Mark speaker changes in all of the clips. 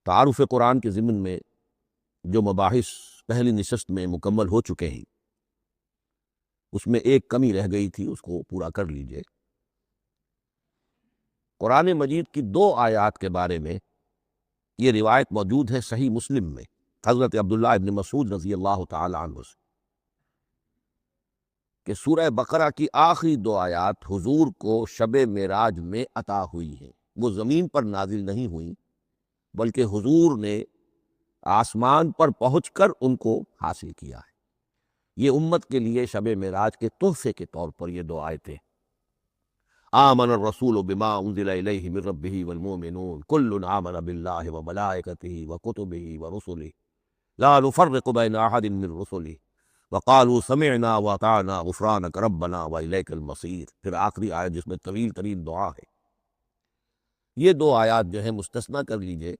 Speaker 1: تعارف قرآن کے ضمن میں جو مباحث پہلی نشست میں مکمل ہو چکے ہیں، اس میں ایک کمی رہ گئی تھی، اس کو پورا کر لیجئے۔ قرآن مجید کی 2 آیات کے بارے میں یہ روایت موجود ہے صحیح مسلم میں حضرت عبداللہ ابن مسعود رضی اللہ تعالی عنہ سے، کہ سورہ بقرہ کی آخری 2 آیات حضور کو شب معراج میں عطا ہوئی ہیں۔ وہ زمین پر نازل نہیں ہوئیں، بلکہ حضور نے آسمان پر پہنچ کر ان کو حاصل کیا ہے۔ یہ امت کے لیے شب معراج کے تحفے کے طور پر یہ 2 آیتیں۔ آمن الرسول بما انزل الیہ من ربہ والمؤمنون کل آمن باللہ وملائکتہ وکتبہ ورسلہ لا نفرق بین احد من رسلہ وقالوا سمعنا واطعنا غفرانک ربنا والیک المصیر۔ پھر آخری آیت جس میں طویل ترین دعا ہے۔ یہ 2 آیات جو ہے مستثنیٰ کر لیجئے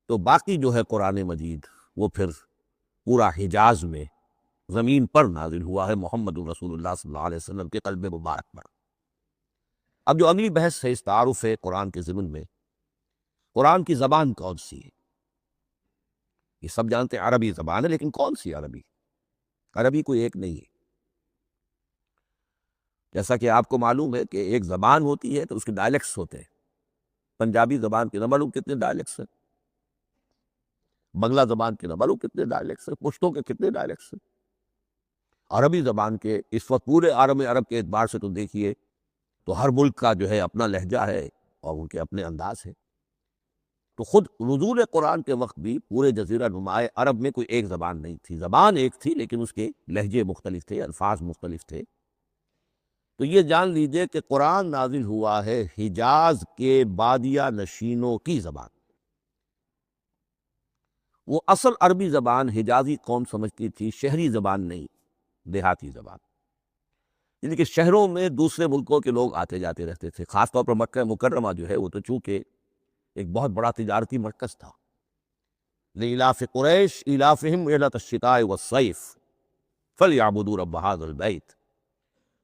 Speaker 1: تو باقی جو ہے قرآن مجید وہ پھر پورا حجاز میں زمین پر نازل ہوا ہے محمد رسول اللہ صلی اللہ علیہ وسلم کے قلب مبارک پر۔ اب جو اگلی بحث ہے اس تعارف قرآن کے ضمن میں، قرآن کی زبان کون سی ہے؟ یہ سب جانتے ہیں عربی زبان ہے، لیکن کون سی عربی؟ عربی کوئی ایک نہیں ہے۔ جیسا کہ آپ کو معلوم ہے کہ ایک زبان ہوتی ہے تو اس کے ڈائلیکٹس ہوتے ہیں۔ پنجابی زبان کے نہ معلوم کتنے ڈائلیکٹس ہیں، بنگلہ زبان کے نہ معلوم کتنے ڈائلیکٹس ہیں، پشتوں کے کتنے ڈائلیکٹس ہیں۔ عربی زبان کے اس وقت پورے عالم عرب کے اعتبار سے تو دیکھیے تو ہر ملک کا جو ہے اپنا لہجہ ہے اور ان کے اپنے انداز ہے۔ تو خود نزول قرآن کے وقت بھی پورے جزیرہ نماء عرب میں کوئی ایک زبان نہیں تھی، زبان ایک تھی لیکن اس کے لہجے مختلف تھے، الفاظ مختلف تھے۔ تو یہ جان لیجئے کہ قرآن نازل ہوا ہے حجاز کے بادیہ نشینوں کی زبان۔ وہ اصل عربی زبان حجازی قوم سمجھتی تھی، شہری زبان نہیں، دیہاتی زبان، یعنی کہ شہروں میں دوسرے ملکوں کے لوگ آتے جاتے رہتے تھے۔ خاص طور پر مکہ مکرمہ جو ہے وہ تو چونکہ ایک بہت بڑا تجارتی مرکز تھا۔ لإلاف قریش إِلَافِهِمْ رِحْلَةَ الشِّتَاءِ وَالصَّيْفِ فَلْيَعْبُدُوا رَبَّ هَٰذَا الْبَيْتِ۔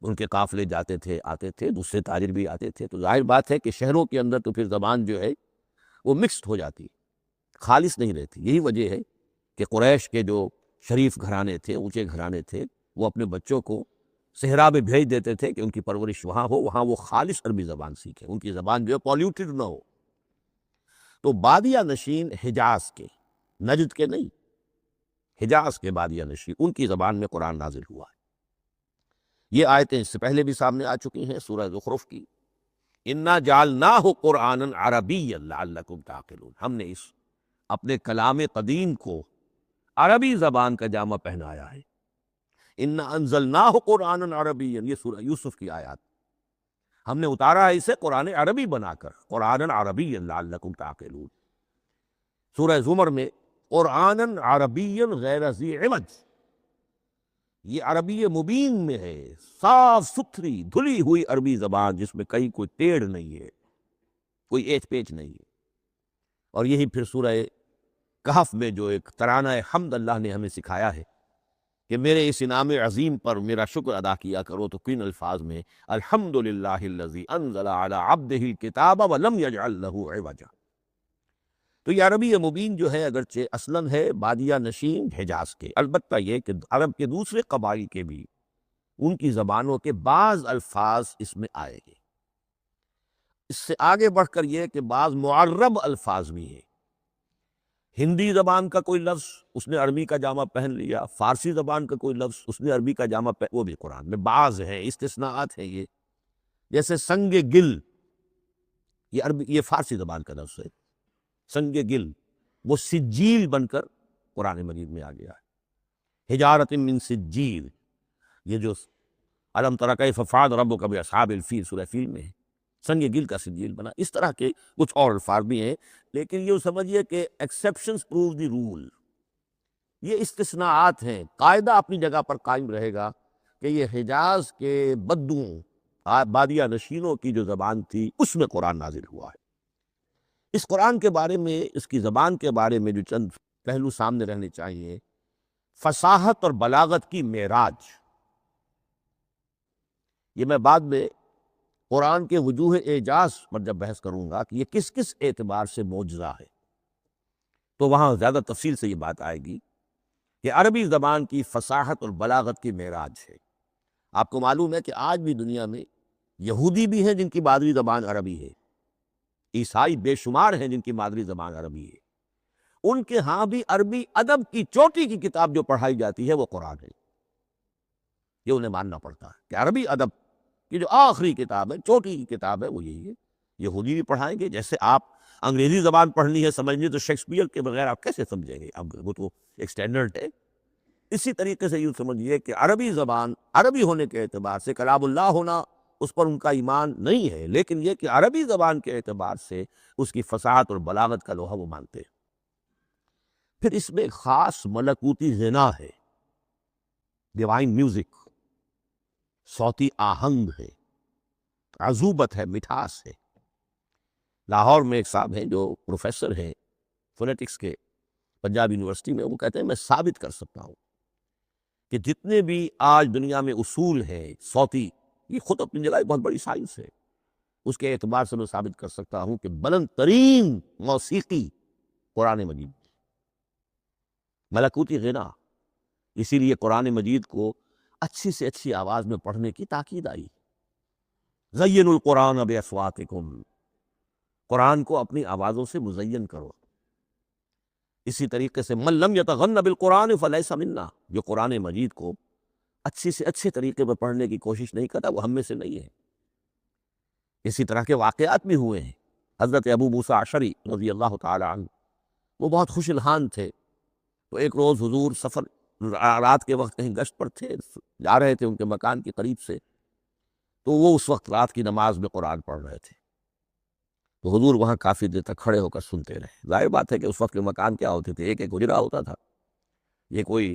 Speaker 1: ان کے قافلے جاتے تھے، آتے تھے، دوسرے تاجر بھی آتے تھے، تو ظاہر بات ہے کہ شہروں کے اندر تو پھر زبان جو ہے وہ مکسڈ ہو جاتی، خالص نہیں رہتی۔ یہی وجہ ہے کہ قریش کے جو شریف گھرانے تھے، اونچے گھرانے تھے، وہ اپنے بچوں کو صحرا میں بھیج دیتے تھے کہ ان کی پرورش وہاں ہو، وہاں وہ خالص عربی زبان سیکھیں، ان کی زبان جو ہے پولیوٹڈ نہ ہو۔ تو بادیہ نشین حجاز کے، نجد کے نہیں، حجاز کے بادیہ نشین، ان کی زبان میں قرآن نازل ہوا ہے۔ یہ آیتیں اس سے پہلے بھی سامنے آ چکی ہیں سورہ زخرف کی۔ اِنَّا جَعَلْنَاهُ قُرْآنًا عَرَبِيًّا لَعَلَّكُمْ تَعْقِلُونَ۔ ہم نے اس اپنے کلام قدیم کو عربی زبان کا جامہ پہنایا ہے۔ اِنَّا أَنزَلْنَاهُ قُرْآنًا عَرَبِيًّا، یہ سورہ یوسف کی آیات۔ ہم نے اتارا ہے اسے قرآن عربی بنا کر، قرآنًا عربیًا لعلکم تعقلون۔ سورہ زمر میں قرآنًا عربیًا غیر ذی عوج، یہ عربی مبین میں ہے، صاف ستھری دھلی ہوئی عربی زبان جس میں کہیں کوئی ٹیڑھ نہیں ہے، کوئی ایچ پیچ نہیں ہے۔ اور یہی پھر سورہ کہف میں جو ایک ترانہ حمد اللہ نے ہمیں سکھایا ہے کہ میرے اس انعام عظیم پر میرا شکر ادا کیا کرو، تو کن الفاظ میں الحمدللہ الذی انزل علی عبدہ الکتاب ولم یجعل لہ عوجا۔ تو یہ عربی مبین جو ہے اگرچہ اصلاً ہے بادیہ نشین حجاز کے، البتہ یہ کہ عرب کے دوسرے قبائل کے بھی ان کی زبانوں کے بعض الفاظ اس میں آئے گے۔ اس سے آگے بڑھ کر یہ کہ بعض معرب الفاظ بھی ہیں۔ ہندی زبان کا کوئی لفظ اس نے عربی کا جامہ پہن لیا، فارسی زبان کا کوئی لفظ اس نے عربی کا جامہ پہن، وہ بھی قرآن میں بعض ہیں، استثناءات ہیں یہ۔ جیسے سنگ گل، یہ فارسی زبان کا لفظ ہے، سنگ گل، وہ سجیل بن کر قرآن مجید میں آ گیا ہے۔ حجارۃ من سجیل، یہ جو الم تر کیف فعل ربک باصحاب الفیل سورہ فیل میں ہے، سنگ گل کا سجیل بنا۔ اس طرح کے کچھ اور الفاظ بھی ہیں، لیکن یہ سمجھیے کہ ایکسیپشنز پروو دی رول، یہ استثناءات ہیں۔ قاعدہ اپنی جگہ پر قائم رہے گا کہ یہ حجاز کے بدوؤں، بادیہ نشینوں کی جو زبان تھی اس میں قرآن نازل ہوا ہے۔ اس قرآن کے بارے میں، اس کی زبان کے بارے میں جو چند پہلو سامنے رہنے چاہیے، فصاحت اور بلاغت کی معراج۔ یہ میں بعد میں قرآن کے وجوہ اعجاز پر جب بحث کروں گا کہ یہ کس کس اعتبار سے معجزہ ہے۔ تو وہاں زیادہ تفصیل سے یہ بات آئے گی کہ عربی زبان کی فصاحت اور بلاغت کی معراج ہے۔ آپ کو معلوم ہے کہ آج بھی دنیا میں یہودی بھی ہیں جن کی مادری زبان عربی ہے، عیسائی بے شمار ہیں جن کی مادری زبان عربی ہے، ان کے ہاں بھی عربی ادب کی چوٹی کی کتاب جو پڑھائی جاتی ہے وہ قرآن ہے۔ یہ انہیں ماننا پڑتا ہے کہ عربی ادب کی جو آخری کتاب ہے، چوٹی کی کتاب ہے، وہ یہی ہے۔ یہودی بھی پڑھائیں گے، جیسے آپ انگریزی زبان پڑھنی ہے سمجھنی تو شیکسپیئر کے بغیر آپ کیسے سمجھیں گے؟ اب وہ تو ایک سٹینڈرڈ ہے۔ اسی طریقے سے یوں سمجھیے کہ عربی زبان عربی ہونے کے اعتبار سے کلام اللہ ہونا اس پر ان کا ایمان نہیں ہے، لیکن یہ کہ عربی زبان کے اعتبار سے اس کی فصاحت اور بلاغت کا لوہا وہ مانتے ہیں۔ پھر اس میں خاص ملکوتی غنا ہے، ڈیوائن میوزک، صوتی آہنگ ہے، عذوبت ہے، مٹھاس ہے۔ لاہور میں ایک صاحب ہیں جو پروفیسر ہیں فونیٹکس کے پنجاب یونیورسٹی میں، وہ کہتے ہیں میں ثابت کر سکتا ہوں کہ جتنے بھی آج دنیا میں اصول ہیں صوتی، یہ خود اپنی جگہ ایک بہت بڑی سائنس ہے، اس کے اعتبار سے میں ثابت کر سکتا ہوں کہ بلند ترین موسیقی قرآن مجید، ملکوتی غنا۔ اسی لیے قرآن مجید کو اچھی سے اچھی آواز میں پڑھنے کی تاکید آئی۔ زین القرآن باصواتکم، قرآن کو اپنی آوازوں سے مزین کرو۔ اسی طریقے سے من لم یتغن بالقرآن فلیس منا، جو قرآن مجید کو اچھی سے اچھے طریقے پر پڑھنے کی کوشش نہیں کرتا وہ ہم میں سے نہیں ہے۔ اسی طرح کے واقعات بھی ہوئے ہیں۔ حضرت ابو موسیٰ اشعری رضی اللہ تعالی عنہ، وہ بہت خوش الحان تھے، تو ایک روز حضور سفر رات کے وقت کہیں گشت پر تھے، جا رہے تھے ان کے مکان کے قریب سے، تو وہ اس وقت رات کی نماز میں قرآن پڑھ رہے تھے، تو حضور وہاں کافی دیر تک کھڑے ہو کر سنتے رہے۔ ظاہر بات ہے کہ اس وقت کے مکان کیا ہوتے تھے، ایک ایک حجرہ ہوتا تھا، یہ کوئی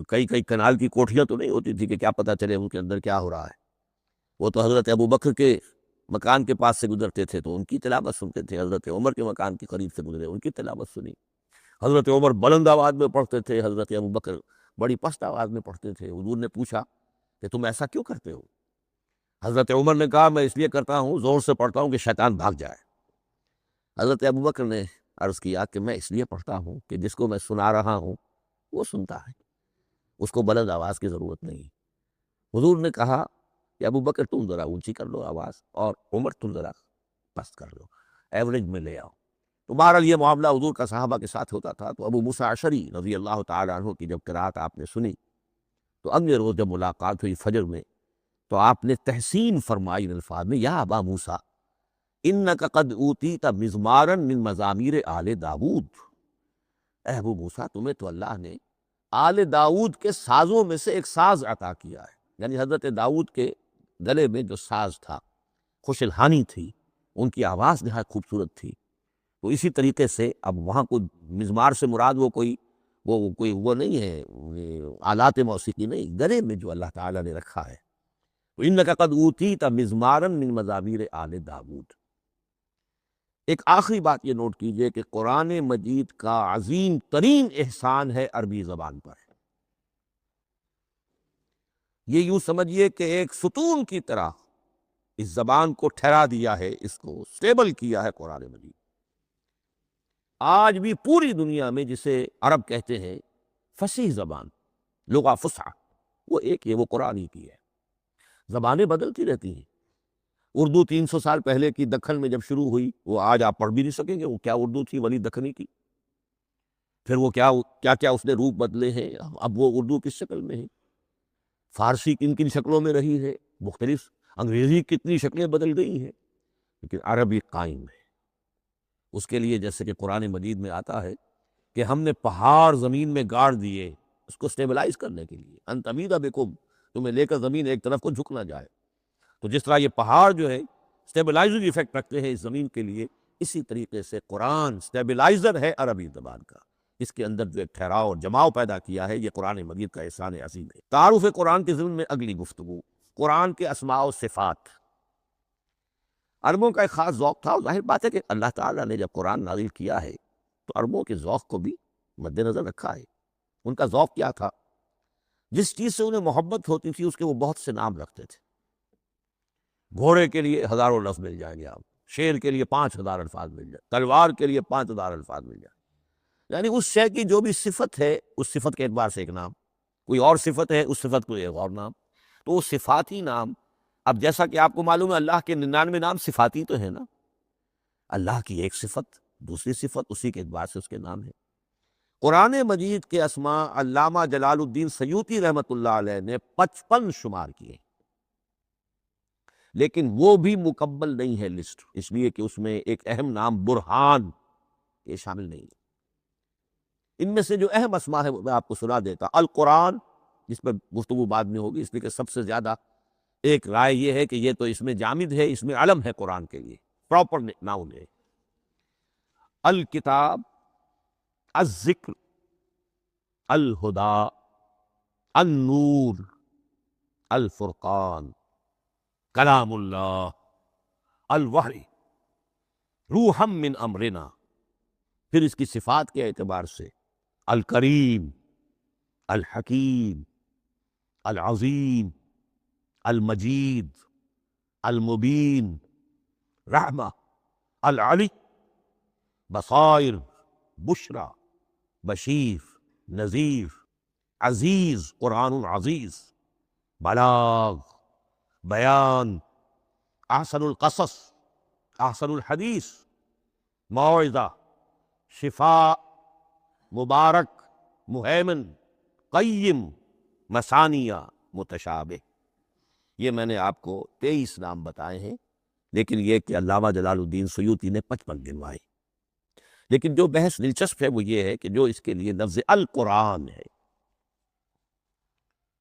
Speaker 1: کئی کنال کی کوٹھیاں تو نہیں ہوتی تھی کہ کیا پتہ چلے ان کے اندر کیا ہو رہا ہے۔ وہ تو حضرت ابو بکر کے مکان کے پاس سے گزرتے تھے تو ان کی تلاوت سنتے تھے، حضرت عمر کے مکان کے قریب سے گزرے ان کی تلاوت سنی۔ حضرت عمر بلند آواز میں پڑھتے تھے، حضرت ابو بکر بڑی پست آواز میں پڑھتے تھے۔ حضور نے پوچھا کہ تم ایسا کیوں کرتے ہو؟ حضرت عمر نے کہا میں اس لیے کرتا ہوں، زور سے پڑھتا ہوں کہ شیطان بھاگ جائے۔ حضرت ابو بکر نے عرض کیا کہ میں اس لیے پڑھتا ہوں کہ جس کو میں سنا رہا ہوں وہ سنتا ہے، اس کو بلند آواز کی ضرورت نہیں۔ حضور نے کہا کہ ابو بکر تم ذرا اونچی کر لو آواز، اور عمر تم ذرا پست کر لو، ایوریج میں لے آؤ۔ تو بہرحال یہ معاملہ حضور کا صحابہ کے ساتھ ہوتا تھا۔ تو ابو موسیٰ اشعری رضی اللہ تعالی عنہ کی جب قرات آپ نے سنی تو اگلے روز جب ملاقات ہوئی فجر میں، تو آپ نے تحسین فرمائی ان الفاظ میں، یا ابا موسیٰ انک قد اوتیت مزمارا من مزامیر آل داود، اے ابو موسیٰ تمہیں تو اللہ نے آل داود کے سازوں میں سے ایک ساز عطا کیا ہے، یعنی حضرت داود کے گلے میں جو ساز تھا، خوش الحانی تھی، ان کی آواز نہایت خوبصورت تھی۔ تو اسی طریقے سے اب وہاں کوئی مزمار سے مراد وہ نہیں ہے آلات موسیقی نہیں، گلے میں جو اللہ تعالیٰ نے رکھا ہے۔ تو انک قد اوتیت مزمارا من مزامیر آل داود۔ ایک آخری بات یہ نوٹ کیجئے کہ قرآن مجید کا عظیم ترین احسان ہے عربی زبان پر۔ یہ یوں سمجھیے کہ ایک ستون کی طرح اس زبان کو ٹھہرا دیا ہے، اس کو سٹیبل کیا ہے قرآن مجید۔ آج بھی پوری دنیا میں جسے عرب کہتے ہیں فصیح زبان، لغہ فصحی، وہ ایک یہ وہ قرآن ہی کی ہے۔ زبانیں بدلتی رہتی ہیں۔ اردو 300 سال پہلے کی دکن میں جب شروع ہوئی، وہ آج آپ پڑھ بھی نہیں سکیں گے وہ کیا اردو تھی ولی دکنی کی۔ پھر وہ کیا اس نے روپ بدلے ہیں، اب وہ اردو کس شکل میں ہے، فارسی کن کن شکلوں میں رہی ہے، مختلف انگریزی کتنی شکلیں بدل گئی ہیں، لیکن عربی قائم ہے۔ اس کے لیے جیسے کہ قرآن مجید میں آتا ہے کہ ہم نے پہاڑ زمین میں گاڑ دیے اس کو سٹیبلائز کرنے کے لیے، ان تمید بکم، تمہیں لے کر زمین ایک طرف کو جھک نہ جائے۔ تو جس طرح یہ پہاڑ جو ہے سٹیبلائزنگ ایفیکٹ رکھتے ہیں اس زمین کے لیے، اسی طریقے سے قرآن سٹیبلائزر ہے عربی زبان کا۔ اس کے اندر جو ایک ٹھہراؤ اور جماؤ پیدا کیا ہے، یہ قرآن مجید کا احسان عظیم ہے۔ تعارف قرآن کے ضمن میں اگلی گفتگو، قرآن کے اسماء و صفات۔ عربوں کا ایک خاص ذوق تھا، اور ظاہر بات ہے کہ اللہ تعالیٰ نے جب قرآن نازل کیا ہے تو عربوں کے ذوق کو بھی مد نظر رکھا ہے۔ ان کا ذوق کیا تھا؟ جس چیز سے انہیں محبت ہوتی تھی اس کے وہ بہت سے نام رکھتے تھے۔ گھوڑے کے لیے ہزاروں لفظ مل جائیں گے، آپ شیر کے لیے 5000 الفاظ مل جائیں، تلوار کے لیے 5000 الفاظ مل جائیں۔ یعنی اس شے کی جو بھی صفت ہے اس صفت کے اعتبار سے ایک نام، کوئی اور صفت ہے اس صفت کو ایک اور نام، تو وہ صفاتی نام. اب جیسا کہ آپ کو معلوم ہے اللہ کے 99 نام صفاتی تو ہے نا، اللہ کی ایک صفت دوسری صفت اسی کے اعتبار سے اس کے نام ہے. قرآن مجید کے اسماء علامہ جلال الدین سیوطی رحمۃ اللہ علیہ نے 55 شمار کیے، لیکن وہ بھی مکمل نہیں ہے لسٹ، اس لیے کہ اس میں ایک اہم نام برہان یہ شامل نہیں ہے. ان میں سے جو اہم اسماء ہے وہ میں آپ کو سنا دیتا. القرآن، جس پر گفتگو بعد میں ہوگی، اس لیے کہ سب سے زیادہ ایک رائے یہ ہے کہ یہ تو اس میں جامد ہے، اس میں علم ہے قرآن کے لیے، پراپر ناؤن ہے. الکتاب، الذکر، الہدا، النور، الفرقان، کلام اللہ، الوحی، روحا من امرنا. پھر اس کی صفات کے اعتبار سے الکریم، الحکیم، العظیم، المجید، المبین، رحمہ، العلی، بصائر، بشرا، بشیر، نذیر، عزیز، قرآن عزیز، بلاغ، بیان، احسن القصص، احسن الحدیث، موعظہ، شفاء، مبارک، مہیمن، قیم، مثانیہ، متشابہ. یہ میں نے آپ کو 23 نام بتائے ہیں، لیکن یہ کہ علامہ جلال الدین سیوطی نے 55 گنوائے. لیکن جو بحث دلچسپ ہے وہ یہ ہے کہ جو اس کے لیے لفظ القرآن ہے،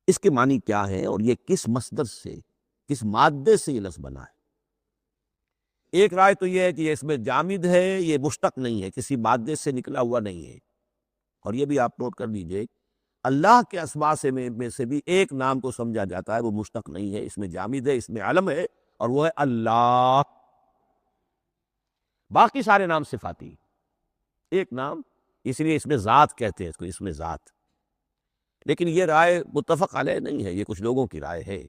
Speaker 1: اس کے معنی کیا ہے اور یہ کس مصدر سے، کس مادے سے یہ لفظ بنا ہے. ایک رائے تو یہ ہے کہ یہ اس میں جامد ہے، یہ مشتق نہیں ہے، کسی مادے سے نکلا ہوا نہیں ہے. اور یہ بھی آپ نوٹ کر لیجئے، اللہ کے اسماء میں سے بھی ایک نام کو سمجھا جاتا ہے وہ مشتق نہیں ہے، اس میں جامد ہے، اس میں علم ہے، اور وہ ہے اللہ. باقی سارے نام صفاتی، ایک نام، اس لیے اس میں ذات کہتے ہیں اس کو، اس میں ذات. لیکن یہ رائے متفق علیہ نہیں ہے، یہ کچھ لوگوں کی رائے ہے.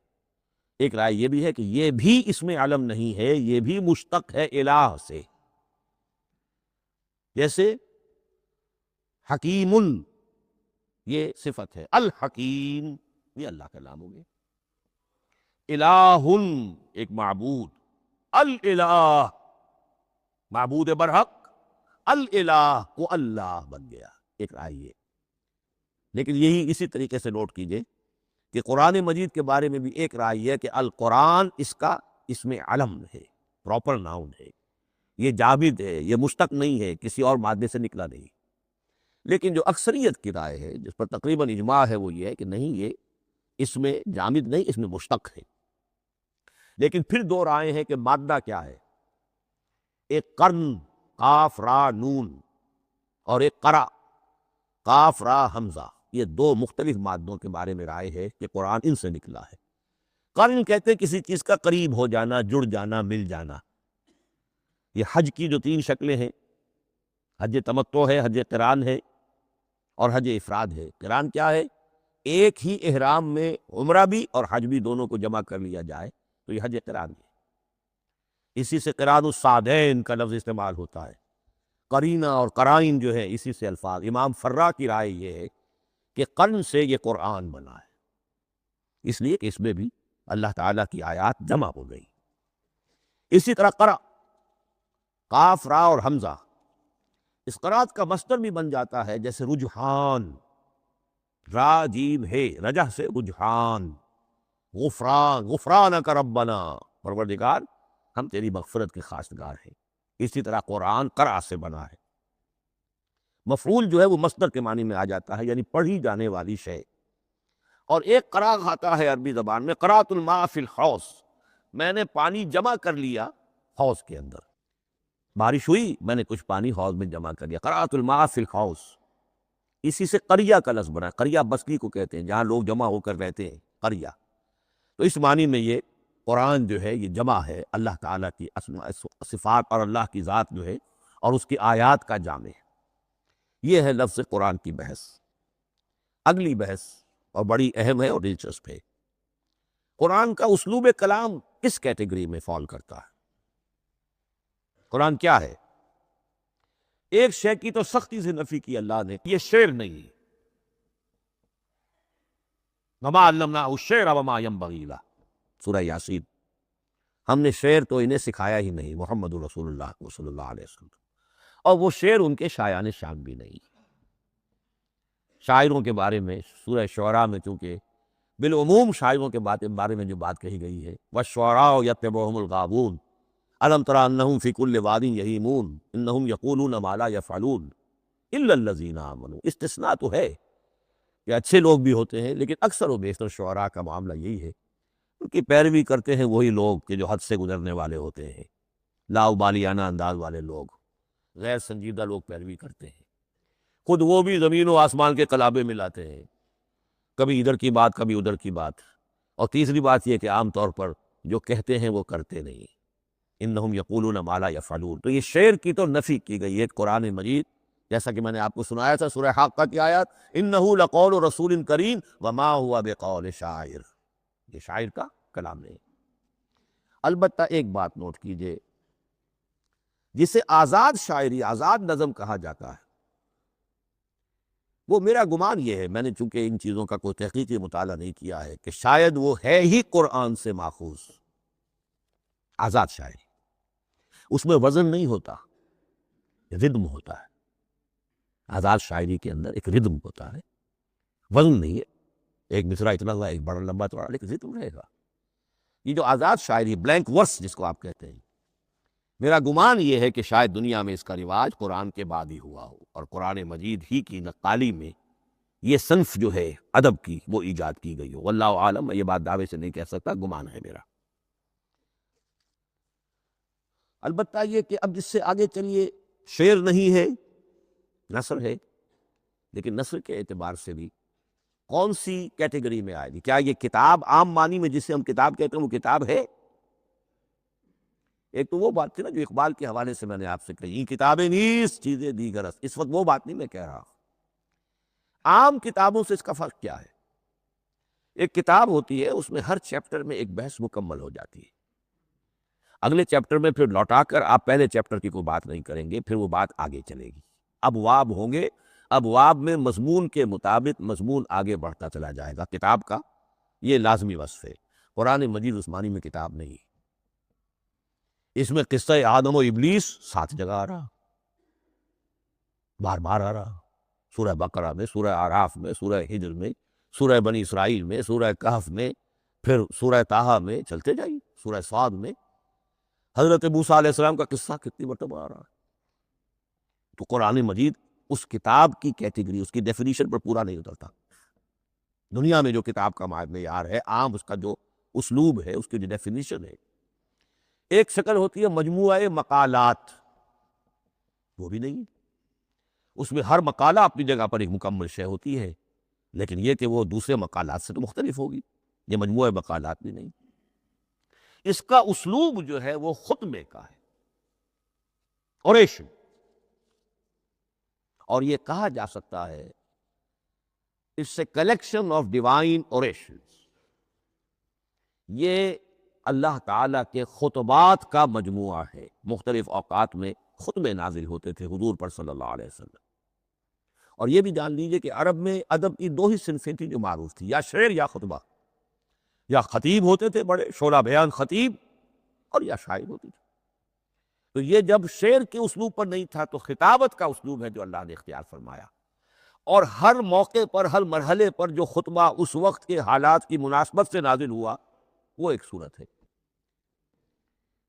Speaker 1: ایک رائے یہ بھی ہے کہ یہ بھی اس میں علم نہیں ہے، یہ بھی مشتق ہے الہ سے. جیسے حکیم، یہ صفت ہے، الحکیم یہ اللہ کا نام ہو گیا. الہ، ایک معبود، الالہ معبود برحق، الالہ وہ اللہ بن گیا. ایک رائے یہ. لیکن یہی اسی طریقے سے نوٹ کیجئے کہ قرآن مجید کے بارے میں بھی ایک رائے یہ ہے کہ القرآن اس میں علم ہے، پراپر ناؤن ہے، یہ جامد ہے، یہ مشتق نہیں ہے، کسی اور مادے سے نکلا نہیں. لیکن جو اکثریت کی رائے ہے، جس پر تقریباً اجماع ہے، وہ یہ ہے کہ نہیں، یہ اس میں جامد نہیں، اس میں مشتق ہے. لیکن پھر دو رائے ہیں کہ مادہ کیا ہے. ایک قرن، قاف را نون، اور ایک قرا، قاف را حمزہ. یہ دو مختلف مادوں کے بارے میں رائے ہے کہ قرآن ان سے نکلا ہے. قرن کہتے ہیں کسی چیز کا قریب ہو جانا، جڑ جانا، مل جانا. یہ حج کی جو 3 شکلیں ہیں، حج تمتع ہے، حج قران ہے، اور حج افراد ہے. قران کیا ہے؟ ایک ہی احرام میں عمرہ بھی اور حج بھی دونوں کو جمع کر لیا جائے تو یہ حج قران ہے. اسی سے قران الصادین کا لفظ استعمال ہوتا ہے. قرینہ اور قرائن جو ہے اسی سے الفاظ. امام فرا کی رائے یہ ہے کہ قرن سے یہ قرآن بنا ہے، اس لیے کہ اس میں بھی اللہ تعالیٰ کی آیات جمع ہو گئی. اسی طرح قرأ، قاف را اور حمزہ، اس قرات کا مصدر بھی بن جاتا ہے، جیسے رجحان، را جیم ہے، رجح سے رجحان. غفران، غفرانک ربنا، پروردگار ہم تیری مغفرت کے خواستگار ہیں. اسی طرح قرآن قرأ سے بنا ہے. مفعول جو ہے وہ مصدر کے معنی میں آ جاتا ہے، یعنی پڑھی جانے والی شے. اور ایک قرأ آتا ہے عربی زبان میں، قرأت الماء فی الحوض، میں نے پانی جمع کر لیا حوض کے اندر. بارش ہوئی، میں نے کچھ پانی حوض میں جمع کر لیا، قرأت الماء فی الحوض. اسی سے قریہ کا لفظ بنا ہے. قریہ بستی کو کہتے ہیں جہاں لوگ جمع ہو کر رہتے ہیں، قریہ. تو اس معنی میں یہ قرآن جو ہے یہ جمع ہے، اللہ تعالیٰ کی صفات اور اللہ کی ذات جو ہے اور اس کی آیات کا جامع ہے. یہ ہے لفظ قرآن کی بحث. اگلی بحث اور بڑی اہم ہے اور دلچسپ ہے، قرآن کا اسلوب کلام کس کیٹیگری میں فال کرتا ہے؟ قرآن کیا ہے؟ ایک شے کی تو سختی سے نفی کی اللہ نے، یہ شعر نہیں ہے، وما علمناہ الشعر وما ينبغی لہ، سورہ یاسین۔ ہم نے شعر تو انہیں سکھایا ہی نہیں، محمد رسول اللہ صلی اللہ علیہ وسلم، اور وہ شعر ان کے شایان شان بھی نہیں۔ شاعروں کے بارے میں سورہ شعراء میں چونکہ بالعموم شاعروں کے بارے میں جو بات کہی گئی ہے، وَالشُّعَرَاءُ يَتَّبِعُهُمُ الْغَاوُونَ أَلَمْ تَرَ أَنَّهُمْ فِي كُلِّ وَادٍ يَهِيمُونَ إِنَّهُمْ يَقُولُونَ مَا لَا يَفْعَلُونَ إِلَّا الَّذِينَ آمَنُوا۔ استثناء تو ہے کہ اچھے لوگ بھی ہوتے ہیں، لیکن اکثر و بیشتر شعراء کا معاملہ یہی ہے، ان کی پیروی کرتے ہیں وہی لوگ کہ جو حد سے گزرنے والے ہوتے ہیں، لاؤبالیانہ انداز والے لوگ، غیر سنجیدہ لوگ پیروی کرتے ہیں، خود وہ بھی زمین و آسمان کے قلابے ملاتے ہیں، کبھی ادھر کی بات کبھی ادھر کی بات۔ اور تیسری بات یہ کہ عام طور پر جو کہتے ہیں وہ کرتے نہیں، انہم یقولون ما لا یفعلون۔ تو یہ شعر کی تو نفی کی گئی ہے قرآن مجید، جیسا کہ میں نے آپ کو سنایا تھا سورہ حاقہ کی آیات، انہ لقول رسول کریم وما ہوا بقول شاعر، یہ شاعر کا کلام نہیں۔ البتہ ایک بات نوٹ کیجئے، جسے آزاد شاعری، آزاد نظم کہا جاتا ہے، وہ میرا گمان یہ ہے، میں نے چونکہ ان چیزوں کا کوئی تحقیقی مطالعہ نہیں کیا ہے، کہ شاید وہ ہے ہی قرآن سے ماخوذ آزاد شاعری۔ اس میں وزن نہیں ہوتا، ردم ہوتا ہے۔ آزاد شاعری کے اندر ایک ردم ہوتا ہے، وزن نہیں ہے، ایک مصرع اتنا ہوا، ایک بڑا لمبا چوڑا، لیکن ردم رہے گا۔ یہ جو آزاد شاعری، بلینک ورس جس کو آپ کہتے ہیں، میرا گمان یہ ہے کہ شاید دنیا میں اس کا رواج قرآن کے بعد ہی ہوا ہو، اور قرآن مجید ہی کی نقالی میں یہ صنف جو ہے ادب کی وہ ایجاد کی گئی ہو۔ واللہ عالم، میں یہ بات دعوے سے نہیں کہہ سکتا، گمان ہے میرا۔ البتہ یہ کہ اب جس سے آگے چلیے، شعر نہیں ہے، نثر ہے، لیکن نثر کے اعتبار سے بھی کون سی کیٹیگری میں آئے گی؟ کیا یہ کتاب عام معنی میں جسے ہم کتاب کہتے ہیں وہ کتاب ہے؟ ایک تو وہ بات تھی نا جو اقبال کے حوالے سے میں نے آپ سے کہی، کتابیں نیست چیزیں دیگر است، اس وقت وہ بات نہیں میں کہہ رہا۔ عام کتابوں سے اس کا فرق کیا ہے؟ ایک کتاب ہوتی ہے، اس میں ہر چیپٹر میں ایک بحث مکمل ہو جاتی ہے، اگلے چیپٹر میں پھر لوٹا کر آپ پہلے چیپٹر کی کوئی بات نہیں کریں گے، پھر وہ بات آگے چلے گی، ابواب ہوں گے، ابواب میں مضمون کے مطابق مضمون آگے بڑھتا چلا جائے گا۔ کتاب کا یہ لازمی وصف ہے۔ قرآن مجید عثمانی میں کتاب نہیں، اس میں قصہ آدم و ابلیس 7 جگہ آ رہا، بار بار آ رہا، سورہ بقرہ میں، سورہ اعراف میں، سورہ ہجر میں، سورہ بنی اسرائیل میں، سورہ کہف میں، پھر سورہ طٰہٰ میں، چلتے جائیے، سورہ صاد میں حضرت موسیٰ علیہ السلام کا قصہ کتنی مرتبہ آ رہا ہے۔ تو قرآن مجید اس کتاب کی کیٹیگری، اس کی ڈیفینیشن پر پورا نہیں اترتا۔ دنیا میں جو کتاب کا معیار ہے، عام اس کا جو اسلوب ہے، اس کی جو ڈیفینیشن ہے، ایک شکل ہوتی ہے مجموعہ مقالات، وہ بھی نہیں، اس میں ہر مقالہ اپنی جگہ پر ایک مکمل شے ہوتی ہے، لیکن یہ کہ وہ دوسرے مقالات سے تو مختلف ہوگی، یہ مجموعہ مقالات بھی نہیں۔ اس کا اسلوب جو ہے وہ خطبے کا ہے، اوریشن، اور یہ کہا جا سکتا ہے اس سے کلیکشن آف ڈیوائن اوریشنز، یہ اللہ تعالیٰ کے خطبات کا مجموعہ ہے۔ مختلف اوقات میں خطبے نازل ہوتے تھے حضور پر صلی اللہ علیہ وسلم، اور یہ بھی جان لیجئے کہ عرب میں ادب کی 2 ہی صنفیں تھیں جو معروف تھی، یا شعر یا خطبہ، یا خطیب ہوتے تھے بڑے شعلہ بیان خطیب، اور یا شاعر ہوتے تھے۔ تو یہ جب شعر کے اسلوب پر نہیں تھا تو خطابت کا اسلوب ہے جو اللہ نے اختیار فرمایا، اور ہر موقع پر، ہر مرحلے پر جو خطبہ اس وقت کے حالات کی مناسبت سے نازل ہوا وہ ایک صورت ہے۔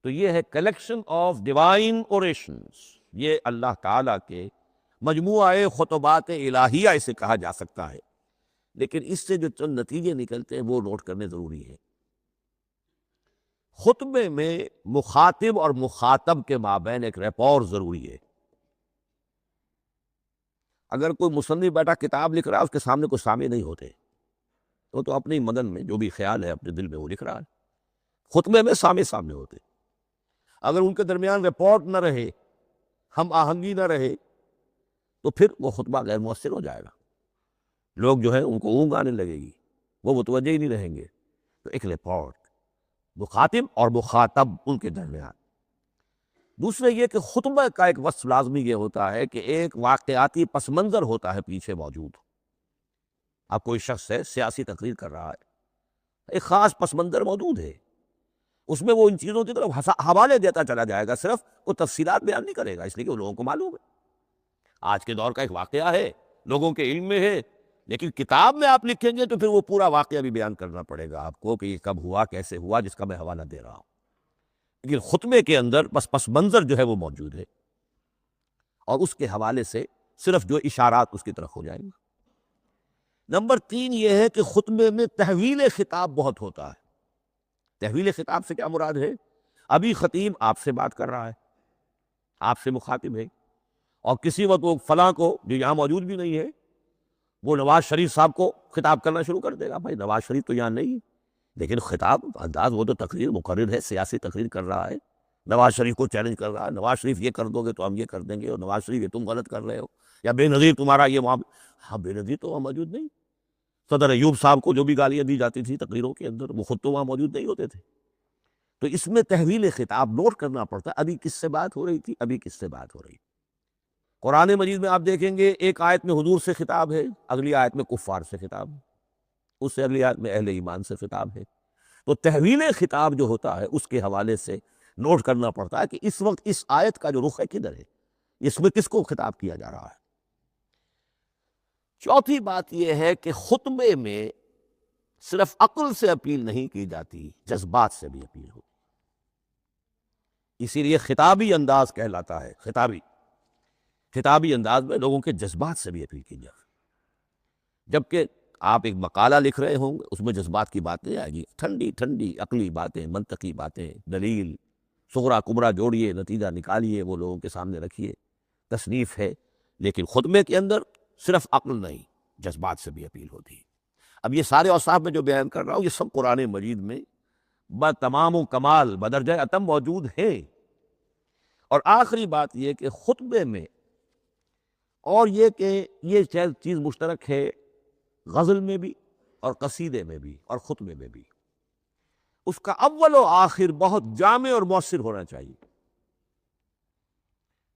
Speaker 1: تو یہ ہے کلیکشن آف ڈیوائن اوریشنز، یہ اللہ تعالیٰ کے مجموعہ خطبات الہیہ اسے کہا جا سکتا ہے، لیکن اس سے جو چند نتیجے نکلتے ہیں وہ نوٹ کرنے ضروری ہے۔ خطبے میں مخاطب اور مخاطب کے مابین ایک ریپور ضروری ہے۔ اگر کوئی مصنف بیٹا کتاب لکھ رہا ہے، اس کے سامنے کوئی سامع نہیں ہوتے، وہ تو اپنی مدن میں جو بھی خیال ہے اپنے دل میں وہ لکھ رہا ہے۔ خطبے میں سامع سامنے ہوتے، اگر ان کے درمیان رپورٹ نہ رہے، ہم آہنگی نہ رہے، تو پھر وہ خطبہ غیر مؤثر ہو جائے گا، لوگ جو ہے ان کو اونگ آنے لگے گی، وہ متوجہ ہی نہیں رہیں گے۔ تو ایک رپورٹ، مخاطب اور مخاطب ان کے درمیان، دوسرے یہ کہ خطبہ کا ایک وصف لازمی یہ ہوتا ہے کہ ایک واقعاتی پس منظر ہوتا ہے پیچھے موجود. اب کوئی شخص ہے سیاسی تقریر کر رہا ہے، ایک خاص پس منظر موجود ہے، اس میں وہ ان چیزوں کی طرف حوالے دیتا چلا جائے گا، صرف وہ تفصیلات بیان نہیں کرے گا، اس لیے کہ وہ لوگوں کو معلوم ہے آج کے دور کا ایک واقعہ ہے، لوگوں کے علم میں ہے. لیکن کتاب میں آپ لکھیں گے تو پھر وہ پورا واقعہ بھی بیان کرنا پڑے گا آپ کو کہ یہ کب ہوا، کیسے ہوا، جس کا میں حوالہ دے رہا ہوں. لیکن خطبے کے اندر بس پس منظر جو ہے وہ موجود ہے، اور اس کے حوالے سے صرف جو اشارات اس کی طرف ہو جائیں گے. نمبر 3 یہ ہے کہ خطبے میں تحویل خطاب بہت ہوتا ہے. تحویل خطاب سے کیا مراد ہے؟ ابھی خطیب آپ سے بات کر رہا ہے، آپ سے مخاطب ہے، اور کسی وقت وہ فلاں کو جو یہاں موجود بھی نہیں ہے، وہ نواز شریف صاحب کو خطاب کرنا شروع کر دے گا. بھائی نواز شریف تو یہاں نہیں ہے، لیکن خطاب انداز وہ تو تقریر مقرر ہے، سیاسی تقریر کر رہا ہے، نواز شریف کو چیلنج کر رہا ہے، نواز شریف یہ کر دو گے تو ہم یہ کر دیں گے، اور نواز شریف یہ تم غلط کر رہے ہو، یا بے نظیر تمہارا یہ ہاں بے نظیر تو وہاں موجود نہیں. صدر ایوب صاحب کو جو بھی گالیاں دی جاتی تھی تقریروں کے اندر، وہ خود تو وہاں موجود نہیں ہوتے تھے. تو اس میں تحویل خطاب نوٹ کرنا پڑتا ہے، ابھی کس سے بات ہو رہی تھی، ابھی کس سے بات ہو رہی. قرآن مجید میں آپ دیکھیں گے ایک آیت میں حضور سے خطاب ہے، اگلی آیت میں کفار سے خطاب ہے، اس سے اگلی آیت میں اہل ایمان سے خطاب ہے. تو تحویل خطاب جو ہوتا ہے اس کے حوالے سے نوٹ کرنا پڑتا ہے کہ اس وقت اس آیت کا جو رخ ہے کدھر ہے، اس میں کس کو خطاب کیا جا رہا ہے. چوتھی بات یہ ہے کہ خطبے میں صرف عقل سے اپیل نہیں کی جاتی، جذبات سے بھی اپیل ہوتی. اسی لیے خطابی انداز کہلاتا ہے. خطابی انداز میں لوگوں کے جذبات سے بھی اپیل کی جاتی. جبکہ آپ ایک مقالہ لکھ رہے ہوں گے، اس میں جذبات کی بات نہیں آئے گی، ٹھنڈی ٹھنڈی عقلی باتیں، منطقی باتیں، دلیل صغرا کبرا جوڑیے، نتیجہ نکالیے، وہ لوگوں کے سامنے رکھیے، تصنیف ہے. لیکن خطبے کے اندر صرف عقل نہیں، جذبات سے بھی اپیل ہوتی ہے. اب یہ سارے اوصاف میں جو بیان کر رہا ہوں یہ سب قرآن مجید میں بتمام و کمال بدرجہ اتم موجود ہیں. اور آخری بات یہ کہ خطبے میں، اور یہ کہ یہ چیز مشترک ہے غزل میں بھی اور قصیدے میں بھی اور خطبے میں بھی، اس کا اول و آخر بہت جامع اور مؤثر ہونا چاہیے.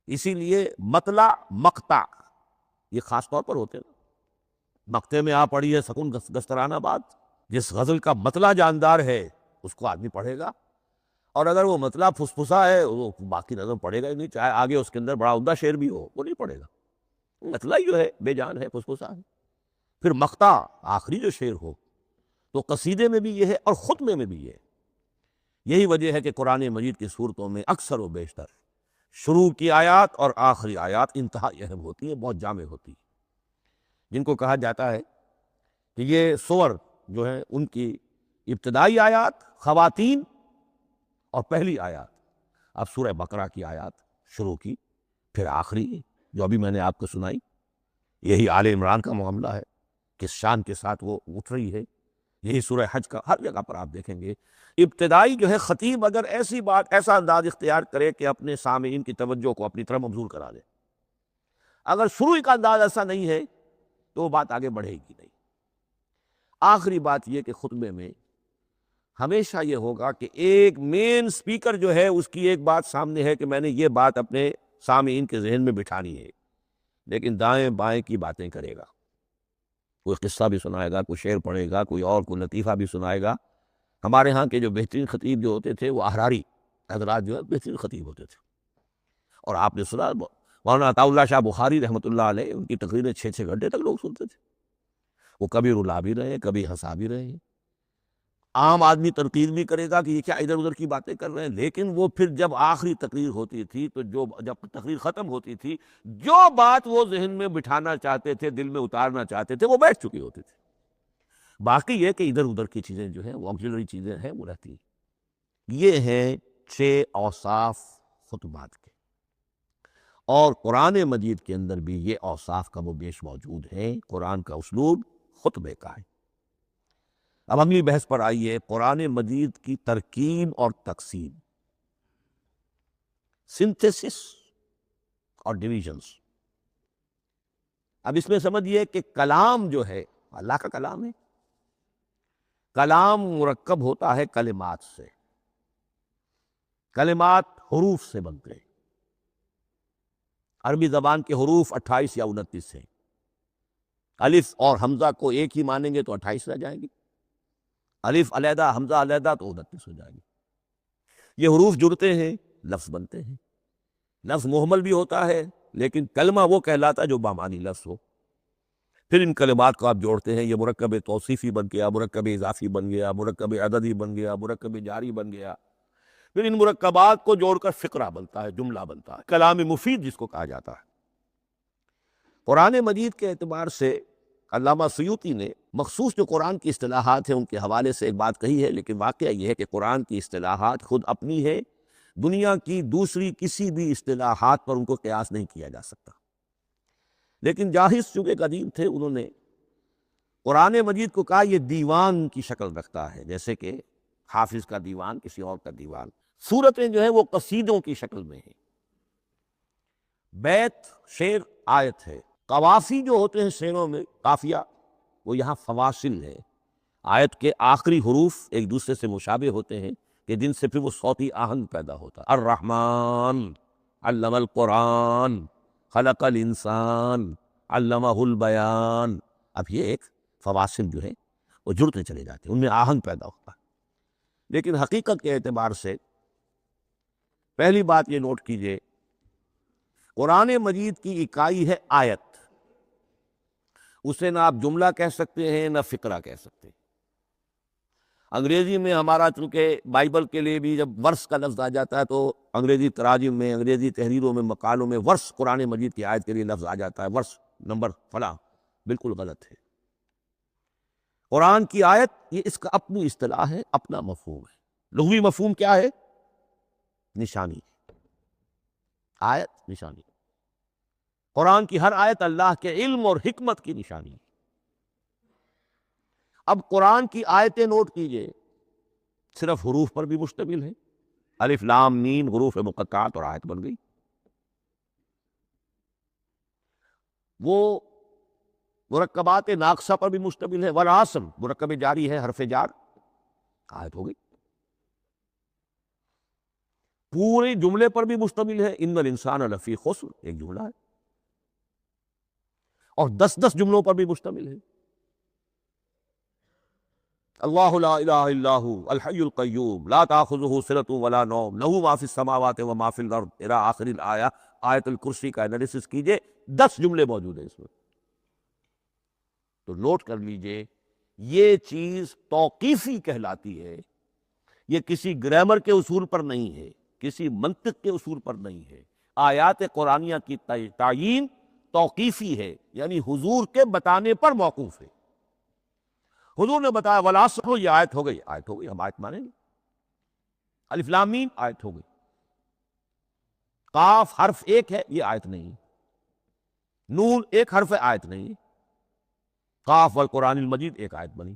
Speaker 1: اسی لیے مطلع مقطع یہ خاص طور پر ہوتے ہیں. مقطع میں آپ پڑھیے سکون گسترانہ بات، جس غزل کا مطلع جاندار ہے اس کو آدمی پڑھے گا، اور اگر وہ مطلع پھسپھسا ہے وہ باقی نظم پڑھے گا ہی نہیں، چاہے آگے اس کے اندر بڑا عمدہ شعر بھی ہو وہ نہیں پڑھے گا. مطلع ہی جو ہے بے جان ہے، پھسپھسا ہے. پھر مقطع آخری جو شعر ہو، تو قصیدے میں بھی یہ ہے اور خطبے میں بھی یہ ہے. یہی وجہ ہے کہ قرآن مجید کی صورتوں میں اکثر و بیشتر شروع کی آیات اور آخری آیات انتہائی اہم ہوتی ہیں، بہت جامع ہوتی ہیں، جن کو کہا جاتا ہے کہ یہ سور جو ہیں ان کی ابتدائی آیات خواتین اور پہلی آیات. اب سورہ بقرہ کی آیات شروع کی، پھر آخری جو ابھی میں نے آپ کو سنائی، یہی آل عمران کا معاملہ ہے، کس شان کے ساتھ وہ اٹھ رہی ہے. یہی سورہ حج کا ہر جگہ پر آپ دیکھیں گے ابتدائی جو ہے خطیب اگر ایسی بات، ایسا انداز اختیار کرے کہ اپنے سامعین کی توجہ کو اپنی طرف مبذول کرا دے، اگر شروع کا انداز ایسا نہیں ہے تو وہ بات آگے بڑھے گی نہیں. آخری بات یہ کہ خطبے میں ہمیشہ یہ ہوگا کہ ایک مین سپیکر جو ہے اس کی ایک بات سامنے ہے کہ میں نے یہ بات اپنے سامعین کے ذہن میں بٹھانی ہے، لیکن دائیں بائیں کی باتیں کرے گا. کوئی قصہ بھی سنائے گا، کوئی شعر پڑھے گا، کوئی اور کوئی لطیفہ بھی سنائے گا. ہمارے ہاں کے جو بہترین خطیب جو ہوتے تھے وہ احراری حضرات جو ہے بہترین خطیب ہوتے تھے. اور آپ نے سنا مولانا عطا اللہ شاہ بخاری رحمۃ اللہ علیہ، ان کی تقریریں 6 گھنٹے تک لوگ سنتے تھے. وہ کبھی رلا بھی رہے ہیں، کبھی ہنسا بھی رہے ہیں. عام آدمی تنقید بھی کرے گا کہ یہ کیا ادھر ادھر کی باتیں کر رہے ہیں، لیکن وہ پھر جب آخری تقریر ہوتی تھی تو جب تقریر ختم ہوتی تھی، جو بات وہ ذہن میں بٹھانا چاہتے تھے، دل میں اتارنا چاہتے تھے، وہ بیٹھ چکی ہوتی تھی. باقی یہ کہ ادھر ادھر کی چیزیں جو ہیں وہ آکسیلری چیزیں ہیں وہ رہتی ہیں. یہ ہیں 6 اوصاف خطبات کے، اور قرآن مجید کے اندر بھی یہ اوصاف کم و بیش موجود ہیں. قرآن کا اسلوب خطبے کا ہے. اب اگلی بحث پر آئیے، قرآن مجید کی ترکیب اور تقسیم، سنتھیسس اور ڈویژنز. اب اس میں سمجھیے کہ کلام جو ہے اللہ کا کلام ہے. کلام مرکب ہوتا ہے کلمات سے، کلمات حروف سے بنتے ہیں. عربی زبان کے حروف 28 یا 29 ہیں، الف اور حمزہ کو ایک ہی مانیں گے تو 28 رہ جائیں گی، الف علیحدہ حمزہ علیحدہ تو 29 ہو جائیں گی۔ یہ حروف جڑتے ہیں، لفظ بنتے ہیں۔ لفظ محمل بھی ہوتا ہے لیکن کلمہ وہ کہلاتا ہے جو بامعنی لفظ ہو۔ پھر ان کلمات کو آپ جوڑتے ہیں، یہ مرکب توصیفی بن گیا، مرکب اضافی بن گیا، مرکب عددی بن گیا، مرکب جاری بن گیا۔ پھر ان مرکبات کو جوڑ کر فقرہ بنتا ہے، جملہ بنتا ہے، کلام مفید جس کو کہا جاتا ہے۔ قرآن مجید کے اعتبار سے علامہ سیوطی نے مخصوص جو قرآن کی اصطلاحات ہیں ان کے حوالے سے ایک بات کہی ہے، لیکن واقعہ یہ ہے کہ قرآن کی اصطلاحات خود اپنی ہے، دنیا کی دوسری کسی بھی اصطلاحات پر ان کو قیاس نہیں کیا جا سکتا۔ لیکن جاہز چونکہ قدیم تھے، انہوں نے قرآن مجید کو کہا یہ دیوان کی شکل رکھتا ہے، جیسے کہ حافظ کا دیوان، کسی اور کا دیوان۔ سورتیں جو ہیں وہ قصیدوں کی شکل میں ہیں، بیت شعر آیت ہے۔ قوافی جو ہوتے ہیں شعروں میں، قافیہ، وہ یہاں فواصل ہے، آیت کے آخری حروف ایک دوسرے سے مشابہ ہوتے ہیں کہ جن سے پھر وہ صوتی آہنگ پیدا ہوتا ہے۔ الرحمن علم القرآن خلق الانسان علمہ البیان۔ اب یہ ایک فواصل جو ہے وہ جڑتے چلے جاتے ہیں، ان میں آہنگ پیدا ہوتا ہے۔ لیکن حقیقت کے اعتبار سے پہلی بات یہ نوٹ کیجئے، قرآن مجید کی اکائی ہے آیت، اسے نہ آپ جملہ کہہ سکتے ہیں نہ فقرہ کہہ سکتے ہیں۔ انگریزی میں ہمارا چونکہ بائبل کے لیے بھی جب ورس کا لفظ آ جاتا ہے تو انگریزی تراجم میں، انگریزی تحریروں میں، مقالوں میں ورس قرآن مجید کی آیت کے لیے لفظ آ جاتا ہے، ورس نمبر فلاں، بالکل غلط ہے۔ قرآن کی آیت یہ اس کا اپنی اصطلاح ہے، اپنا مفہوم ہے۔ لغوی مفہوم کیا ہے؟ نشانی۔ آیت نشانی، قرآن کی ہر آیت اللہ کے علم اور حکمت کی نشانی ہے۔ اب قرآن کی آیتیں نوٹ کیجئے، صرف حروف پر بھی مشتمل ہے، الف لام میم حروف مقطعات اور آیت بن گئی۔ وہ مرکبات ناقصہ پر بھی مشتمل ہے، والعصر مرکب جاری ہے، حرف جار، آیت ہو گئی۔ پورے جملے پر بھی مشتمل ہے، ان الانسان لفی خسر، ایک جملہ ہے، اور 10 جملوں پر بھی مشتمل ہے۔ اللہ لا الہ الا ہو الحی القیوم لا تاخذہ سنۃ ولا نوم لہ ما فی السماوات و ما فی الارض الی آخر الآیہ۔ آیت الکرسی کا انالیسس کیجئے، 10 جملے موجود ہیں اس میں۔ تو نوٹ کر لیجئے، یہ چیز توقیفی کہلاتی ہے، یہ کسی گرامر کے اصول پر نہیں ہے، کسی منطق کے اصول پر نہیں ہے۔ آیات قرآنیہ کی تعیین توقیفی ہے، یعنی حضور کے بتانے پر موقوف ہے۔ حضور نے بتایا والعصر، یہ آیت ہو گئی، آیت ہو گئی، ہم آیت مانیں گے۔ الف لام میم، آیت ہو گئی۔ قاف حرف ایک ہے، یہ آیت نہیں۔ نون ایک حرف ہے، آیت نہیں۔ قاف والقرآن المجید ایک آیت بنی،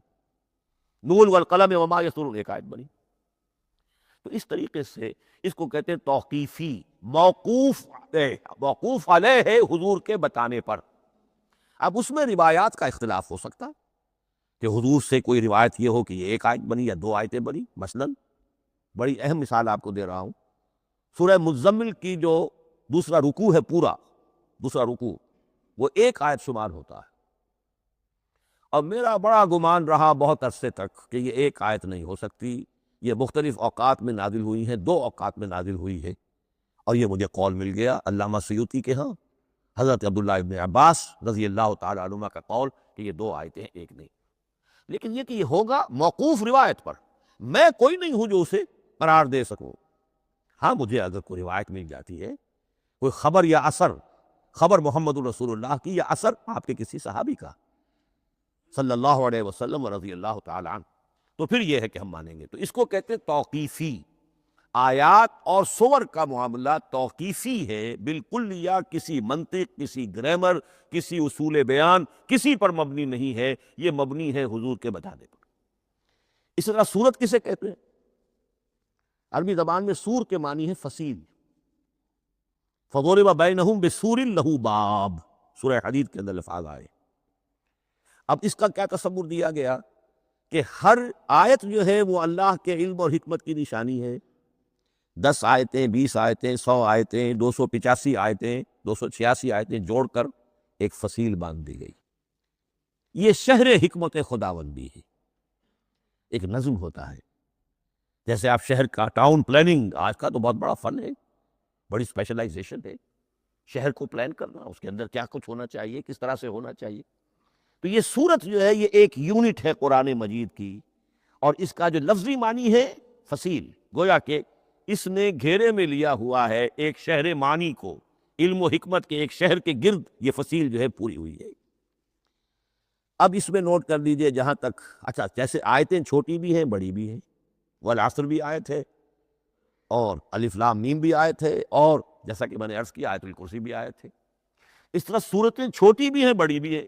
Speaker 1: نون والقلم وما یسطرون ایک آیت بنی۔ تو اس طریقے سے اس کو کہتے ہیں توقیفی، موقوف علیہ ہے حضور کے بتانے پر۔ اب اس میں روایات کا اختلاف ہو سکتا ہے کہ حضور سے کوئی روایت یہ ہو کہ یہ ایک آیت بنی یا 2 آیتیں بنی۔ مثلاً بڑی اہم مثال آپ کو دے رہا ہوں، سورہ مزمل کی جو دوسرا رکوع ہے، پورا دوسرا رکوع، وہ ایک آیت شمار ہوتا ہے، اور میرا بڑا گمان رہا بہت عرصے تک کہ یہ ایک آیت نہیں ہو سکتی، یہ مختلف اوقات میں نازل ہوئی ہیں، 2 اوقات میں نازل ہوئی ہے، اور یہ مجھے قول مل گیا علامہ سیوطی کے ہاں، حضرت عبداللہ ابن عباس رضی اللہ تعالی عنہما کا قول کہ یہ 2 آیتیں ہیں، ایک نہیں۔ لیکن یہ کہ یہ ہوگا موقوف روایت پر، میں کوئی نہیں ہوں جو اسے قرار دے سکوں۔ ہاں، مجھے اگر کوئی روایت مل جاتی ہے، کوئی خبر یا اثر، خبر محمد الرسول اللہ کی یا اثر آپ کے کسی صحابی کا صلی اللہ علیہ وسلم رضی اللہ تعالی عنہ، تو پھر یہ ہے کہ ہم مانیں گے۔ تو اس کو کہتے ہیں توقیفی۔ آیات اور سور کا معاملہ توقیفی ہے، بالکل، یا کسی منطق، کسی گرامر، کسی اصول بیان، کسی پر مبنی نہیں ہے، یہ مبنی ہے حضور کے بتانے پر۔ اس طرح سورت کسے کہتے ہیں؟ عربی زبان میں سور کے معنی ہے فصیل۔ فَضُرِبَ بَيْنَهُمْ بِسُورٍ لَهُ بَابٌ، سورہ حدید کے اندر الفاظ آئے۔ اب اس کا کیا تصور دیا گیا کہ ہر آیت جو ہے وہ اللہ کے علم اور حکمت کی نشانی ہے۔ 10 آیتیں، 20 آیتیں، 100 آیتیں، 285 آیتیں، 286 آیتیں جوڑ کر ایک فصیل باندھ دی گئی۔ یہ شہر حکمت خداوندی ہے، ایک نظم ہوتا ہے۔ جیسے آپ شہر کا ٹاؤن پلاننگ آج کا تو بہت بڑا فن ہے، بڑی اسپیشلائزیشن ہے، شہر کو پلان کرنا، اس کے اندر کیا کچھ ہونا چاہیے، کس طرح سے ہونا چاہیے۔ تو یہ سورت جو ہے یہ ایک یونٹ ہے قرآن مجید کی، اور اس کا جو لفظی معنی ہے فصیل، گویا کہ اس نے گھیرے میں لیا ہوا ہے ایک شہر معنی کو، علم و حکمت کے ایک شہر کے گرد یہ فصیل جو ہے پوری ہوئی ہے۔ اب اس میں نوٹ کر لیجئے جہاں تک، اچھا جیسے آیتیں چھوٹی بھی ہیں بڑی بھی ہیں، والعصر بھی آیت ہے، اور الف لام میم بھی آیت ہے، اور جیسا کہ میں نے عرض کیا آیت الکرسی بھی آیت ہے۔ اس طرح صورتیں چھوٹی بھی ہیں بڑی بھی ہیں۔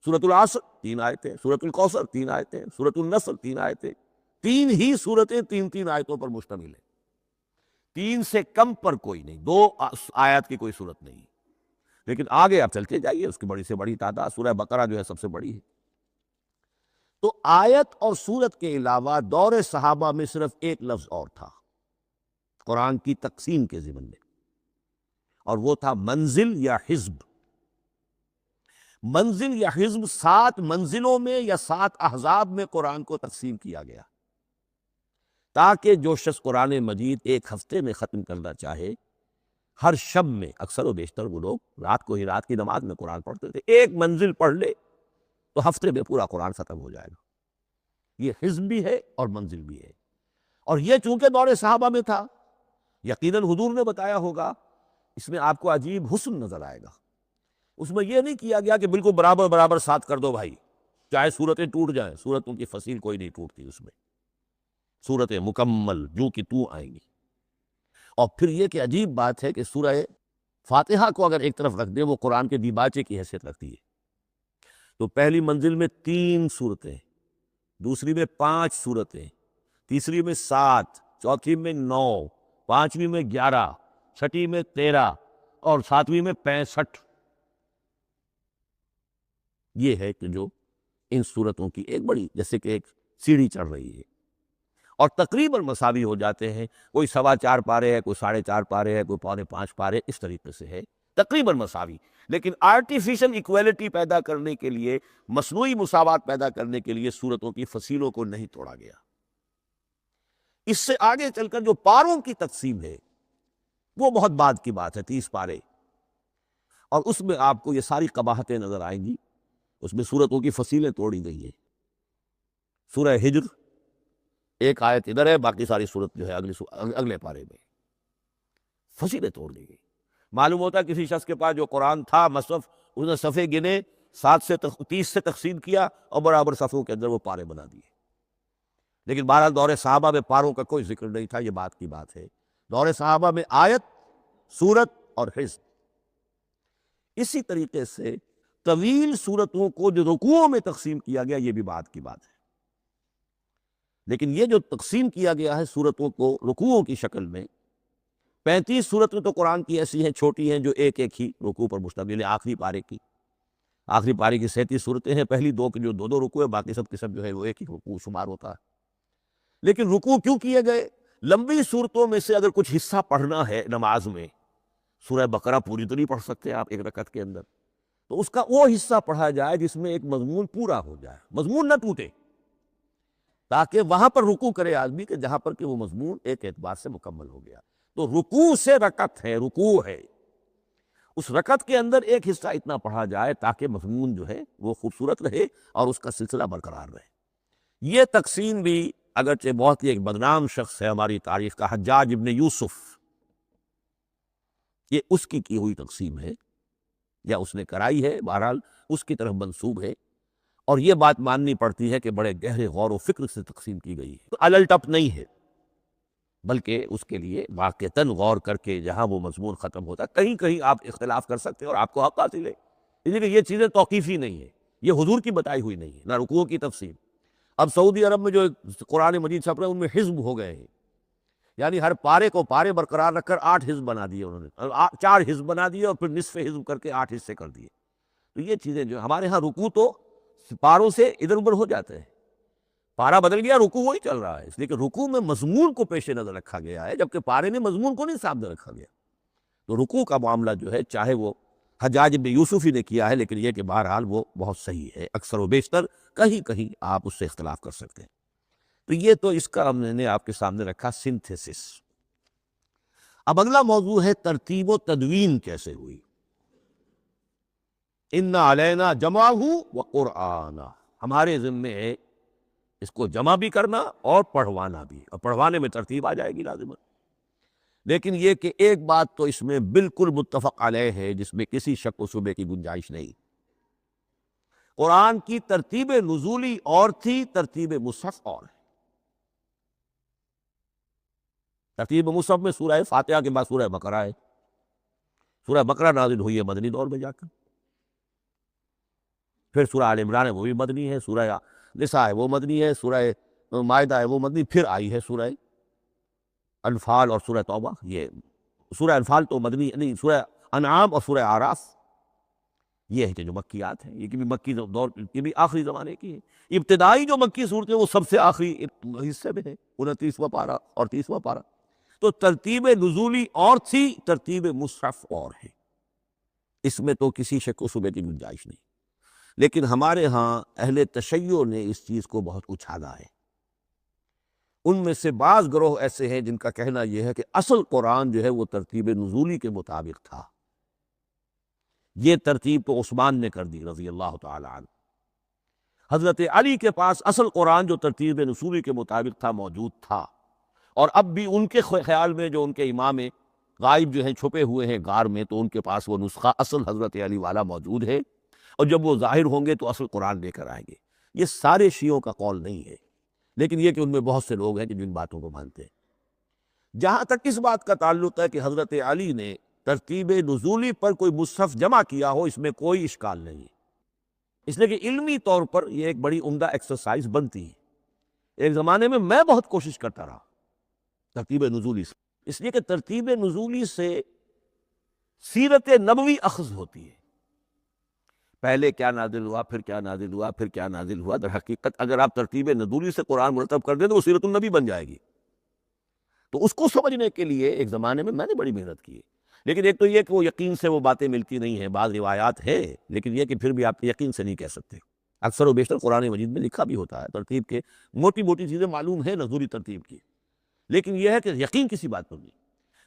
Speaker 1: سورۃ العصر 3 آیتیں، سورۃ الکوثر 3 آیتیں، سورۃ النصر 3 آیتیں، 3 ہی صورتیں 3 آیتوں پر مشتمل ہیں، 3 سے کم پر کوئی نہیں، 2 آیات کی کوئی صورت نہیں۔ لیکن آگے آپ چلتے جائیے، اس کی بڑی سے بڑی تعداد سورہ بقرہ جو ہے سب سے بڑی ہے۔ تو آیت اور سورت کے علاوہ دور صحابہ میں صرف ایک لفظ اور تھا قرآن کی تقسیم کے ضمن میں، اور وہ تھا منزل یا حزب۔ منزل یا حزب 7 منزلوں میں یا 7 احزاب میں قرآن کو تقسیم کیا گیا، تاکہ جو شخص قرآن مجید ایک ہفتے میں ختم کرنا چاہے، ہر شب میں، اکثر و بیشتر وہ لوگ رات کو ہی رات کی نماز میں قرآن پڑھتے تھے، ایک منزل پڑھ لے تو ہفتے میں پورا قرآن ختم ہو جائے گا۔ یہ حزب بھی ہے اور منزل بھی ہے، اور یہ چونکہ دور صحابہ میں تھا، یقیناً حضور نے بتایا ہوگا، اس میں آپ کو عجیب حسن نظر آئے گا۔ اس میں یہ نہیں کیا گیا کہ بالکل برابر برابر ساتھ کر دو بھائی، چاہے صورتیں ٹوٹ جائیں، صورتوں کی فصیل کوئی نہیں ٹوٹتی، اس میں صورتیں مکمل جو کہ تو آئیں گی۔ اور پھر یہ کہ عجیب بات ہے کہ سورہ فاتحہ کو اگر ایک طرف رکھ دیں، وہ قرآن کے دیباچے کی حیثیت رکھتی ہے۔ تو پہلی منزل میں 3 صورتیں، دوسری میں 5 صورتیں، تیسری میں 7، چوتھی میں 9، پانچویں میں 11، چھٹی میں 13، اور 7ویں میں 65۔ یہ ہے کہ جو ان صورتوں کی ایک بڑی جیسے کہ ایک سیڑھی چڑھ رہی ہے، اور تقریباً مساوی ہو جاتے ہیں، کوئی 4.25 پارے ہے، کوئی 4.5 پارے ہے، کوئی 4.25 پارے، اس طریقے سے ہے، تقریباً مساوی۔ لیکن آرٹیفیشل ایکویلٹی پیدا کرنے کے لیے، مصنوعی مساوات پیدا کرنے کے لیے صورتوں کی فصیلوں کو نہیں توڑا گیا۔ اس سے آگے چل کر جو پاروں کی تقسیم ہے وہ بہت بعد کی بات ہے، 30 پارے، اور اس میں آپ کو یہ ساری قباحتیں نظر آئیں گی۔ اس میں صورتوں کی فصیلیں توڑی گئی ہیں۔ سورہ ہجر ایک آیت ادھر ہے، باقی ساری صورت جو ہے اگلے پارے میں، فصیلیں توڑ دی گئی۔ معلوم ہوتا ہے کسی شخص کے پاس جو قرآن تھا مصحف، اس نے صفحے گنے، 7 سے 30 سے تقسیم کیا، اور برابر صفحوں کے اندر وہ پارے بنا دیے۔ لیکن بہرحال دور صحابہ میں پاروں کا کوئی ذکر نہیں تھا، یہ بات کی بات ہے۔ دور صحابہ میں آیت، سورت اور حزب۔ اسی طریقے سے طویل صورتوں کو جو رکوعوں میں تقسیم کیا گیا، یہ بھی بات کی بات ہے۔ لیکن یہ جو تقسیم کیا گیا ہے صورتوں کو رکوعوں کی شکل میں، 35 صورتیں تو قرآن کی ایسی ہیں چھوٹی ہیں جو ایک ایک ہی رکوع پر مشتمل ہے۔ آخری پارے کی 37 صورتیں ہیں، پہلی 2 کی جو 2 رکوع ہے، باقی سب کے سب جو ہے وہ ایک ہی رکوع شمار ہوتا ہے۔ لیکن رکوع کیوں کیے گئے؟ لمبی صورتوں میں سے اگر کچھ حصہ پڑھنا ہے نماز میں، سورہ بقرہ پوری تو نہیں پڑھ سکتے آپ ایک رکعت کے اندر، تو اس کا وہ حصہ پڑھا جائے جس میں ایک مضمون پورا ہو جائے، مضمون نہ ٹوٹے، تاکہ وہاں پر رکوع کرے آدمی کہ جہاں پر کہ وہ مضمون ایک اعتبار سے مکمل ہو گیا۔ تو رکوع سے رکعت ہے، رکوع ہے، اس رکعت کے اندر ایک حصہ اتنا پڑھا جائے تاکہ مضمون جو ہے وہ خوبصورت رہے اور اس کا سلسلہ برقرار رہے۔ یہ تقسیم بھی اگرچہ بہت ہی ایک بدنام شخص ہے ہماری تاریخ کا، حجاج ابن یوسف، یہ اس کی ہوئی تقسیم ہے، یا اس نے کرائی ہے، بہرحال اس کی طرف منسوب ہے، اور یہ بات ماننی پڑتی ہے کہ بڑے گہرے غور و فکر سے تقسیم کی گئی ہے، الل ٹپ نہیں ہے، بلکہ اس کے لیے واقعتاً غور کر کے جہاں وہ مضمون ختم ہوتا ہے، کہیں کہیں آپ اختلاف کر سکتے ہیں اور آپ کو حق حاصل ہے، اس لیے کہ یہ چیزیں توقیفی نہیں ہے، یہ حضور کی بتائی ہوئی نہیں ہے، نہ رکوعوں کی تفصیل۔ اب سعودی عرب میں جو قرآن مجید چھپ رہے ہیں ان میں حزب ہو گئے ہیں، یعنی ہر پارے کو پارے برقرار رکھ کر 8 حزب بنا دیے انہوں نے، 4 حزب بنا دیے اور پھر نصف حزب کر کے 8 حصے کر دیے۔ تو یہ چیزیں جو ہمارے ہاں رکوع تو پاروں سے ادھر ادھر ہو جاتے ہیں، پارا بدل گیا رکوع وہی چل رہا ہے، اس لیے کہ رکوع میں مضمون کو پیش نظر رکھا گیا ہے، جبکہ پارے میں مضمون کو نہیں سامنے رکھا گیا۔ تو رکوع کا معاملہ جو ہے چاہے وہ حجاج بن یوسف ہی نے کیا ہے، لیکن یہ کہ بہرحال وہ بہت صحیح ہے، اکثر و بیشتر کہیں کہیں آپ اس سے اختلاف کر سکتے ہیں۔ تو یہ تو اس کا ہم نے آپ کے سامنے رکھا سنتھیسس۔ اب اگلا موضوع ہے ترتیب و تدوین کیسے ہوئی۔ ان علینا جمعہ و قرآن، ہمارے ذمے ہے اس کو جمع بھی کرنا اور پڑھوانا بھی، اور پڑھوانے میں ترتیب آ جائے گی لازماً۔ لیکن یہ کہ ایک بات تو اس میں بالکل متفق علیہ ہے، جس میں کسی شک و شبے کی گنجائش نہیں، قرآن کی ترتیب نزولی اور تھی، ترتیب مصحف اور ہے۔ ترتیب مصحف میں سورہ فاتحہ کے بعد سورہ بقرہ ہے، سورہ بقرہ نازل ہوئی ہے مدنی دور میں جا کر، پھر سورہ آل عمران ہے وہ بھی مدنی ہے، سورہ نساء ہے وہ مدنی ہے، سورہ مائدہ ہے وہ مدنی، پھر آئی ہے سورہ انفال اور سورہ توبہ۔ یہ سورہ انفال تو مدنی نہیں، سورہ انعام اور سورہ اعراف یہ ہے کہ جو مکیات ہیں، یہ کہ بھی مکی دور، یہ بھی آخری زمانے کی ہے۔ ابتدائی جو مکی صورتیں وہ سب سے آخری حصے میں ہے، 29واں پارہ اور 30واں پارہ۔ تو ترتیب نزولی اور تھی، ترتیب مصحف اور ہے، اس میں تو کسی شک و شبے کی گنجائش نہیں۔ لیکن ہمارے ہاں اہل تشیع نے اس چیز کو بہت اچھالا ہے۔ ان میں سے بعض گروہ ایسے ہیں جن کا کہنا یہ ہے کہ اصل قرآن جو ہے وہ ترتیب نزولی کے مطابق تھا، یہ ترتیب تو عثمان نے کر دی رضی اللہ تعالی عنہ۔ حضرت علی کے پاس اصل قرآن جو ترتیب نزولی کے مطابق تھا موجود تھا، اور اب بھی ان کے خیال میں جو ان کے امام غائب جو ہیں چھپے ہوئے ہیں غار میں، تو ان کے پاس وہ نسخہ اصل حضرت علی والا موجود ہے، اور جب وہ ظاہر ہوں گے تو اصل قرآن لے کر آئیں گے۔ یہ سارے شیعوں کا قول نہیں ہے، لیکن یہ کہ ان میں بہت سے لوگ ہیں کہ جن باتوں کو مانتے ہیں۔ جہاں تک اس بات کا تعلق ہے کہ حضرت علی نے ترتیب نزولی پر کوئی مصحف جمع کیا ہو، اس میں کوئی اشکال نہیں ہے، اس لیے کہ علمی طور پر یہ ایک بڑی عمدہ ایکسرسائز بنتی ہے۔ ایک زمانے میں میں بہت کوشش کرتا رہا ترتیب نزولی سے، اس لیے کہ ترتیب نزولی سے سیرت نبوی اخذ ہوتی ہے، پہلے کیا نازل ہوا، پھر کیا نازل ہوا، پھر کیا نازل ہوا۔ در حقیقت اگر آپ ترتیب نزولی سے قرآن مرتب کر دیں تو وہ سیرت النبی بن جائے گی۔ تو اس کو سمجھنے کے لیے ایک زمانے میں نے بڑی محنت کی ہے، لیکن ایک تو یہ کہ وہ یقین سے وہ باتیں ملتی نہیں ہیں، بعض روایات ہیں، لیکن یہ کہ پھر بھی آپ یقین سے نہیں کہہ سکتے۔ اکثر و بیشتر قرآن مجید میں لکھا بھی ہوتا ہے ترتیب کے موٹی موٹی چیزیں معلوم ہیں نزولی ترتیب کی، لیکن یہ ہے کہ یقین کسی بات پر نہیں۔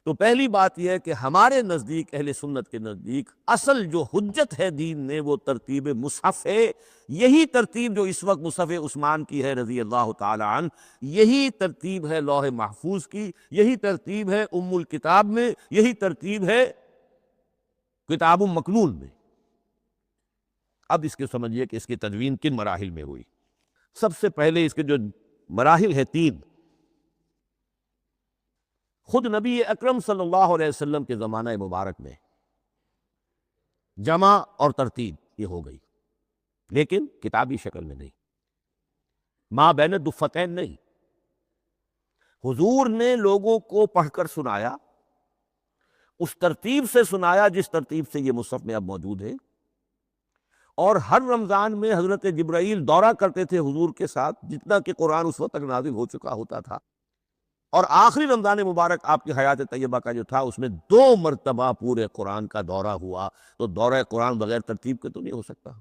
Speaker 1: تو پہلی بات یہ ہے کہ ہمارے نزدیک، اہل سنت کے نزدیک، اصل جو حجت ہے دین میں وہ ترتیب مصحف ہے۔ یہی ترتیب جو اس وقت مصحف عثمان کی ہے رضی اللہ تعالی عنہ، یہی ترتیب ہے لوح محفوظ کی، یہی ترتیب ہے ام الکتاب میں، یہی ترتیب ہے کتاب مکنون میں۔ اب اس کے سمجھیے کہ اس کی تدوین کن مراحل میں ہوئی۔ سب سے پہلے اس کے جو مراحل ہیں تین، خود نبی اکرم صلی اللہ علیہ وسلم کے زمانہ مبارک میں جمع اور ترتیب یہ ہو گئی، لیکن کتابی شکل میں نہیں، ما بین الدفتین نہیں۔ حضور نے لوگوں کو پڑھ کر سنایا، اس ترتیب سے سنایا جس ترتیب سے یہ مصحف میں اب موجود ہے، اور ہر رمضان میں حضرت جبرائیل دورہ کرتے تھے حضور کے ساتھ، جتنا کہ قرآن اس وقت تک نازل ہو چکا ہوتا تھا، اور آخری رمضان مبارک آپ کی حیات طیبہ کا جو تھا اس میں 2 مرتبہ پورے قرآن کا دورہ ہوا۔ تو دورہ قرآن بغیر ترتیب کے تو نہیں ہو سکتا۔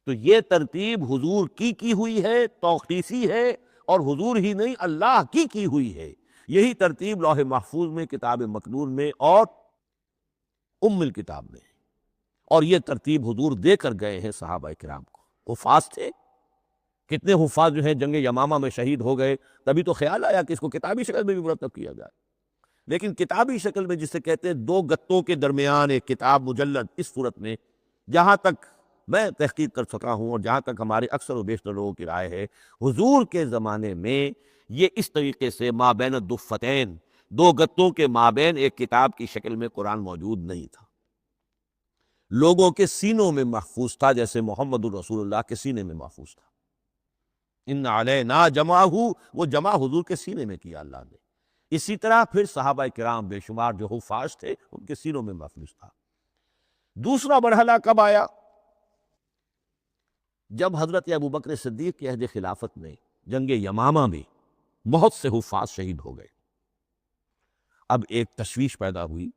Speaker 1: تو یہ ترتیب حضور کی ہوئی ہے، توقیفی ہے، اور حضور ہی نہیں اللہ کی ہوئی ہے۔ یہی ترتیب لوح محفوظ میں، کتاب مکنون میں اور ام الکتاب میں، اور یہ ترتیب حضور دے کر گئے ہیں صحابہ کرام کو۔ حفاظ تھے، کتنے حفاظ جو ہیں جنگ یمامہ میں شہید ہو گئے، تبھی تو خیال آیا کہ اس کو کتابی شکل میں بھی مرتب کیا جائے۔ لیکن کتابی شکل میں جسے کہتے ہیں 2 گتوں کے درمیان ایک کتاب مجلد، اس صورت میں جہاں تک میں تحقیق کر سکا ہوں اور جہاں تک ہمارے اکثر و بیشتر لوگوں کی رائے ہے، حضور کے زمانے میں یہ اس طریقے سے ما بین الدفتین، 2 گتوں کے مابین ایک کتاب کی شکل میں قرآن موجود نہیں تھا۔ لوگوں کے سینوں میں محفوظ تھا، جیسے محمد الرسول اللہ کے سینے میں محفوظ تھا۔ ان علینا جمعہ، وہ جمع حضور کے سینے میں کیا اللہ نے۔ اسی طرح پھر صحابہ کرام بے شمار جو حفاظ تھے ان کے سینوں میں محفوظ تھا۔ دوسرا مرحلہ کب آیا؟ جب حضرت ابوبکر صدیق کے عہد خلافت میں جنگ یمامہ میں بہت سے حفاظ شہید ہو گئے۔ اب ایک تشویش پیدا ہوئی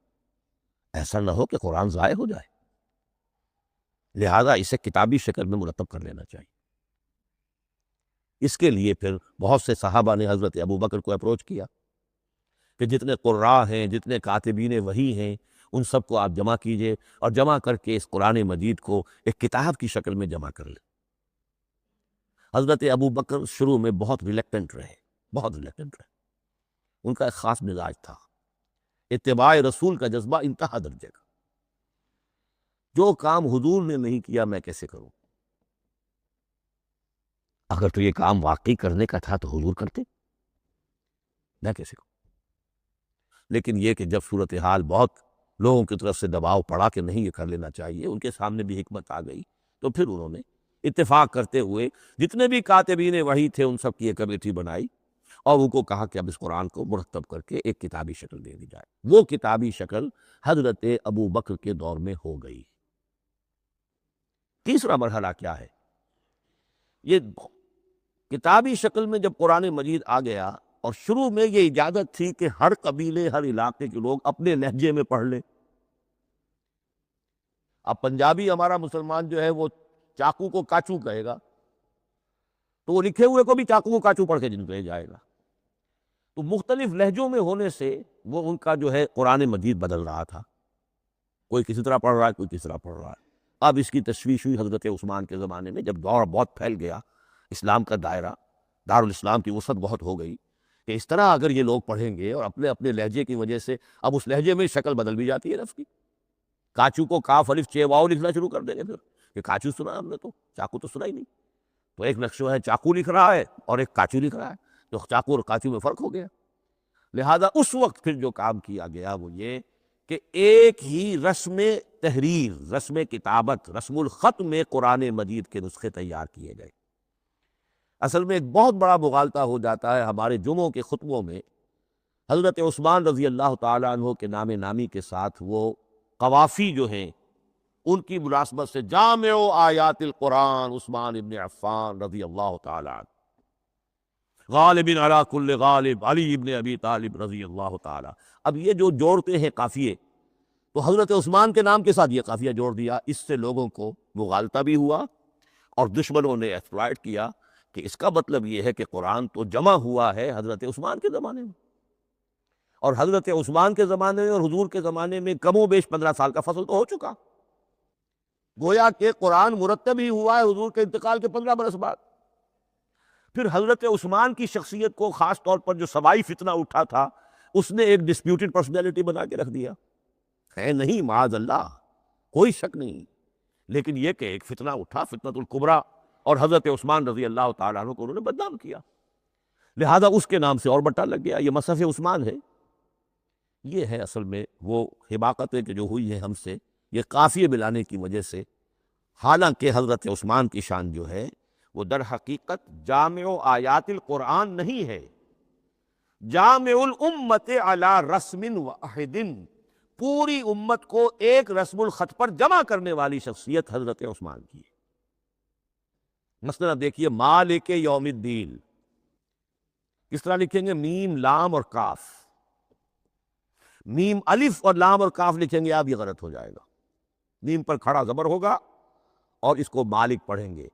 Speaker 1: ایسا نہ ہو کہ قرآن ضائع ہو جائے، لہذا اسے کتابی شکل میں مرتب کر لینا چاہیے۔ اس کے لیے پھر بہت سے صحابہ نے حضرت ابو بکر کو اپروچ کیا کہ جتنے قراء ہیں، جتنے کاتبین وحی ہیں، ان سب کو آپ جمع کیجئے اور جمع کر کے اس قرآن مجید کو ایک کتاب کی شکل میں جمع کر لیں۔ حضرت ابو بکر شروع میں بہت ریلیکٹنٹ رہے، بہت ریلیکٹنٹ رہے۔ ان کا ایک خاص مزاج تھا، اتباع رسول کا جذبہ انتہا درجے کا۔ جو کام حضور نے نہیں کیا میں کیسے کروں؟ اگر تو یہ کام واقعی کرنے کا تھا تو حضور کرتے، میں کیسے کروں؟ لیکن یہ کہ جب صورتحال بہت لوگوں کی طرف سے دباؤ پڑا کہ نہیں یہ کر لینا چاہیے، ان کے سامنے بھی حکمت آ گئی، تو پھر انہوں نے اتفاق کرتے ہوئے جتنے بھی کاتبین وحی تھے ان سب کی ایک کمیٹی بنائی اور ان کو کہا کہ اب اس قرآن کو مرتب کر کے ایک کتابی شکل دے دی جائے۔ وہ کتابی شکل حضرت ابو بکر کے دور میں ہو گئی۔ تیسرا مرحلہ کیا ہے؟ یہ کتابی شکل میں جب قرآن مجید آ گیا اور شروع میں یہ اجازت تھی کہ ہر قبیلے، ہر علاقے کے لوگ اپنے لہجے میں پڑھ لیں۔ اب پنجابی ہمارا مسلمان جو ہے وہ چاقو کو کاچو کہے گا تو وہ لکھے ہوئے کو بھی چاقو کو کاچو پڑھ کے لے جائے گا۔ تو مختلف لہجوں میں ہونے سے وہ ان کا جو ہے قرآن مجید بدل رہا تھا، کوئی کسی طرح پڑھ رہا ہے، کوئی کسی طرح پڑھ رہا ہے۔ اب اس کی تشویش ہوئی حضرت عثمان کے زمانے میں، جب دور بہت پھیل گیا، اسلام کا دائرہ، دارالاسلام کی وسعت بہت ہو گئی کہ اس طرح اگر یہ لوگ پڑھیں گے اور اپنے اپنے لہجے کی وجہ سے اب اس لہجے میں شکل بدل بھی جاتی ہے لفظ کی۔ کاچو کو کاف الف چے واو لکھنا شروع کر دیں گے، پھر کہ کاچو سنا ہم نے، تو چاقو تو سنا ہی نہیں۔ تو ایک نقشہ ہے چاقو لکھ رہا ہے اور ایک کاچو لکھ رہا ہے، تو چاقو اور کاچو میں فرق ہو گیا۔ لہذا اس وقت پھر جو کام کیا گیا وہ یہ کہ ایک ہی رسم تحریر، رسم کتابت، رسم الخط میں قرآن مجید کے نسخے تیار کیے گئے۔ اصل میں ایک بہت بڑا مغالطہ ہو جاتا ہے ہمارے جمعوں کے خطبوں میں، حضرت عثمان رضی اللہ تعالیٰ عنہ کے نام نامی کے ساتھ وہ قوافی جو ہیں ان کی مناسبت سے جامع آیات القرآن عثمان ابن عفان رضی اللہ تعالیٰ عنہ، غالب علی کل غالب علی ابن ابی طالب رضی اللہ تعالیٰ۔ اب یہ جو جوڑتے ہیں قافیے، تو حضرت عثمان کے نام کے ساتھ یہ قافیہ جوڑ دیا، اس سے لوگوں کو مغالطہ بھی ہوا اور دشمنوں نے ایکسپلائٹ کیا کہ اس کا مطلب یہ ہے کہ قرآن تو جمع ہوا ہے حضرت عثمان کے زمانے میں، اور حضرت عثمان کے زمانے میں اور حضور کے زمانے میں کم و بیش 15 سال کا فصل تو ہو چکا، گویا کہ قرآن مرتب ہی ہوا ہے حضور کے انتقال کے 15 برس بعد۔ پھر حضرت عثمان کی شخصیت کو خاص طور پر جو سبائی فتنہ اٹھا تھا اس نے ایک ڈسپیوٹڈ پرسنالٹی بنا کے رکھ دیا ہے، نہیں معاذ اللہ، کوئی شک نہیں، لیکن یہ کہ ایک فتنہ اٹھا، فتنۃ الکبریٰ، اور حضرت عثمان رضی اللہ تعالیٰ عنہ کو انہوں نے بدنام کیا، لہذا اس کے نام سے اور بٹا لگ گیا، یہ مصحف عثمان ہے۔ یہ ہے اصل میں وہ حماقتیں کہ جو ہوئی ہیں ہم سے، یہ قافیے ملانے کی وجہ سے، حالانکہ حضرت عثمان کی شان جو ہے وہ در حقیقت جامع آیات القرآن نہیں ہے، جامع الامت علی رسم واحد، پوری امت کو ایک رسم الخط پر جمع کرنے والی شخصیت حضرت عثمان کی ہے۔ مثلا دیکھیے مالک یوم الدین کس طرح لکھیں گے؟ میم لام اور کاف، میم الف اور لام اور کاف لکھیں گے آپ، یہ غلط ہو جائے گا۔ میم پر کھڑا زبر ہوگا اور اس کو مالک پڑھیں گے،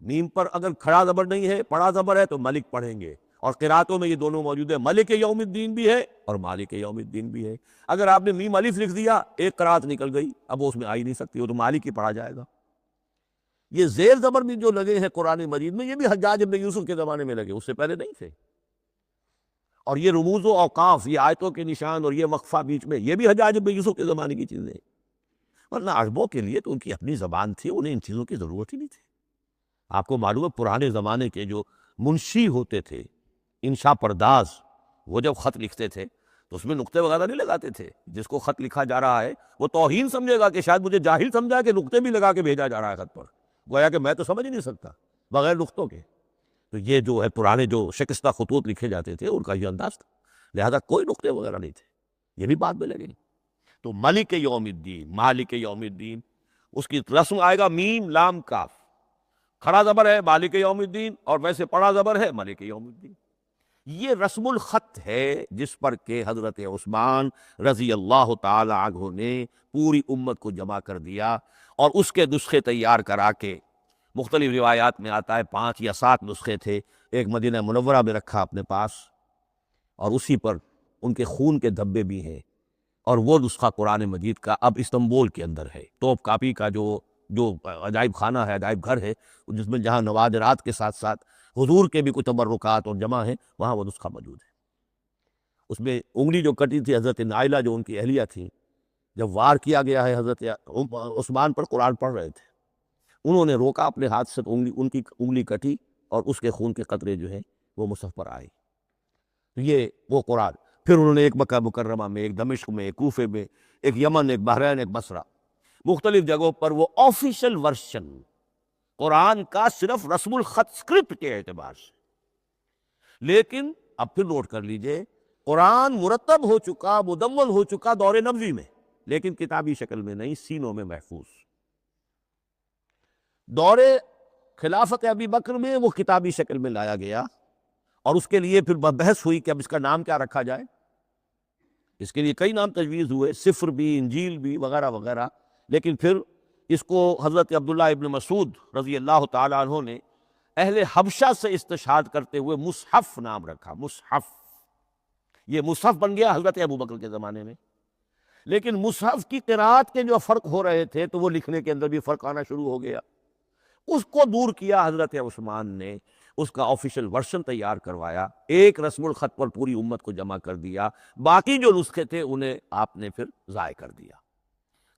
Speaker 1: میم پر اگر کھڑا زبر نہیں ہے، پڑا زبر ہے تو ملک پڑھیں گے، اور قراتوں میں یہ دونوں موجود ہے، ملک یوم الدین بھی ہے اور مالک یوم الدین بھی ہے۔ اگر آپ نے میم الف لکھ دیا ایک قرات نکل گئی، اب وہ اس میں آ ہی نہیں سکتی، وہ تو مالک ہی پڑھا جائے گا۔ یہ زیر زبر بھی جو لگے ہیں قرآن مجید میں، یہ بھی حجاج ابن یوسف کے زمانے میں لگے، اس سے پہلے نہیں تھے۔ اور یہ رموز و اوقاف، یہ آیتوں کے نشان اور یہ وقفہ بیچ میں، یہ بھی حجاج ابن یوسف کے زمانے کی چیزیں ہیں، ورنہ عربوں کے لیے تو ان کی اپنی زبان تھی، انہیں ان چیزوں کی ضرورت ہی نہیں تھی۔ آپ کو معلوم ہے پرانے زمانے کے جو منشی ہوتے تھے، انشاء پرداز، وہ جب خط لکھتے تھے تو اس میں نقطے وغیرہ نہیں لگاتے تھے۔ جس کو خط لکھا جا رہا ہے وہ توہین سمجھے گا کہ شاید مجھے جاہل سمجھا کہ نقطے بھی لگا کے بھیجا جا رہا ہے خط پر، گویا کہ میں تو سمجھ ہی نہیں سکتا بغیر نقطوں کے۔ تو یہ جو ہے پرانے جو شکستہ خطوط لکھے جاتے تھے ان کا یہ انداز تھا، لہذا کوئی نقطے وغیرہ نہیں تھے، یہ بھی بعد میں لگے۔ تو ملک یوم الدین، مالک یوم الدین، اس کی رسم آئے گا میم لام کاف، کھڑا زبر ہے مالک یوم الدین اور ویسے پڑا زبر ہے ملک یوم الدین۔ یہ رسم الخط ہے جس پر کہ حضرت عثمان رضی اللہ تعالی عنہ نے پوری امت کو جمع کر دیا، اور اس کے نسخے تیار کرا کے، مختلف روایات میں آتا ہے 5 یا 7 نسخے تھے، ایک مدینہ منورہ میں رکھا اپنے پاس، اور اسی پر ان کے خون کے دھبے بھی ہیں، اور وہ نسخہ قرآن مجید کا اب استنبول کے اندر ہے، توپ کاپی کا جو عجائب خانہ ہے، عجائب گھر ہے، جس میں جہاں نوادرات کے ساتھ ساتھ حضور کے بھی کچھ تبرکات اور جمع ہیں، وہاں وہ نسخہ موجود ہے۔ اس میں انگلی جو کٹی تھی حضرت نائلہ جو ان کی اہلیہ تھی، جب وار کیا گیا ہے حضرت عثمان پر، قرآن پڑھ رہے تھے، انہوں نے روکا اپنے ہاتھ سے، ان کی انگلی کٹی اور اس کے خون کے قطرے جو ہیں وہ مصحف پر آئے۔ یہ وہ قرآن، پھر انہوں نے ایک مکہ مکرمہ میں، ایک دمشق میں، ایک کوفے میں، ایک یمن، ایک بحرین، ایک بصرہ، مختلف جگہوں پر وہ آفیشل ورشن قرآن کا صرف رسم الخط اسکرپٹ کے اعتبار سے، لیکن اب پھر نوٹ کر لیجئے، قرآن مرتب ہو چکا، مدون ہو چکا دور نبوی میں، لیکن کتابی شکل میں نہیں، سینوں میں محفوظ۔ دور خلافت ابی بکر میں وہ کتابی شکل میں لایا گیا، اور اس کے لیے پھر بحث ہوئی کہ اب اس کا نام کیا رکھا جائے۔ اس کے لیے کئی نام تجویز ہوئے، سفر بھی، انجیل بھی، وغیرہ وغیرہ، لیکن پھر اس کو حضرت عبداللہ ابن مسعود رضی اللہ تعالیٰ عنہ نے اہل حبشہ سے استشہاد کرتے ہوئے مصحف نام رکھا، مصحف۔ یہ مصحف بن گیا حضرت ابو بکر کے زمانے میں، لیکن مصحف کی قرأت کے جو فرق ہو رہے تھے تو وہ لکھنے کے اندر بھی فرق آنا شروع ہو گیا، اس کو دور کیا حضرت عثمان نے، اس کا آفیشل ورژن تیار کروایا، ایک رسم الخط پر پوری امت کو جمع کر دیا، باقی جو نسخے تھے انہیں آپ نے پھر ضائع کر دیا،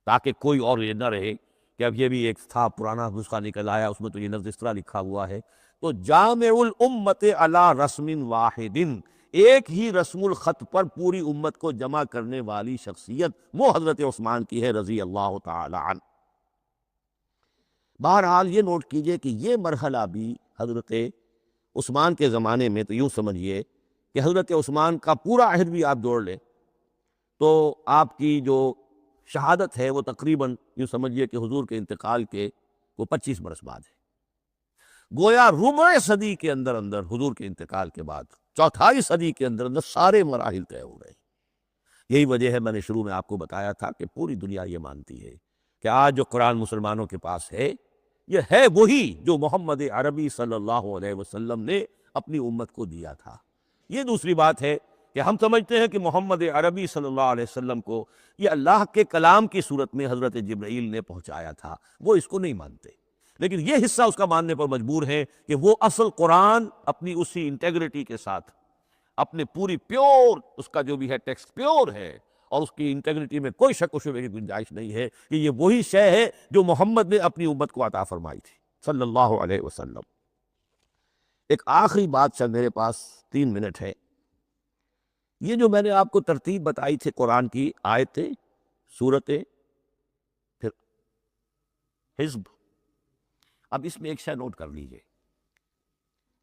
Speaker 1: تاکہ کوئی اور یہ نہ رہے کہ اب یہ بھی ایک تھا پرانا نسخہ نکل آیا، اس میں تو یہ لفظ اس طرح لکھا ہوا ہے۔ تو جامع الامت علی رسم واحد، ایک ہی رسم الخط پر پوری امت کو جمع کرنے والی شخصیت وہ حضرت عثمان کی ہے رضی اللہ تعالی عنہ۔ بہرحال یہ نوٹ کیجئے کہ یہ مرحلہ بھی حضرت عثمان کے زمانے میں، تو یوں سمجھیے کہ حضرت عثمان کا پورا عہد بھی آپ جوڑ لیں تو آپ کی جو شہادت ہے وہ تقریباً یوں سمجھیے کہ حضور کے انتقال کے وہ 25 برس بعد ہے، گویا ربع صدی کے اندر اندر حضور کے انتقال کے بعد، چوتھائی صدی کے اندر اندر سارے مراحل طے ہو گئے۔ یہی وجہ ہے، میں نے شروع میں آپ کو بتایا تھا کہ پوری دنیا یہ مانتی ہے کہ آج جو قرآن مسلمانوں کے پاس ہے، یہ ہے وہی جو محمد عربی صلی اللہ علیہ وسلم نے اپنی امت کو دیا تھا۔ یہ دوسری بات ہے کہ ہم سمجھتے ہیں کہ محمد عربی صلی اللہ علیہ وسلم کو یہ اللہ کے کلام کی صورت میں حضرت جبرائیل نے پہنچایا تھا، وہ اس کو نہیں مانتے، لیکن یہ حصہ اس کا ماننے پر مجبور ہے کہ وہ اصل قرآن اپنی اسی انٹیگریٹی کے ساتھ، اپنے پوری پیور، اس کا جو بھی ہے ٹیکسٹ پیور ہے، اور اس کی انٹیگریٹی میں کوئی شک و شبہ کی گنجائش نہیں ہے کہ یہ وہی شے ہے جو محمد نے اپنی امت کو عطا فرمائی تھی صلی اللہ علیہ وسلم۔ ایک آخری بات چل، میرے پاس 3 منٹ ہے، یہ جو میں نے آپ کو ترتیب بتائی تھی قرآن کی، آیتیں، سورتیں، پھر حزب، اب اس میں ایک شے نوٹ کر لیجئے،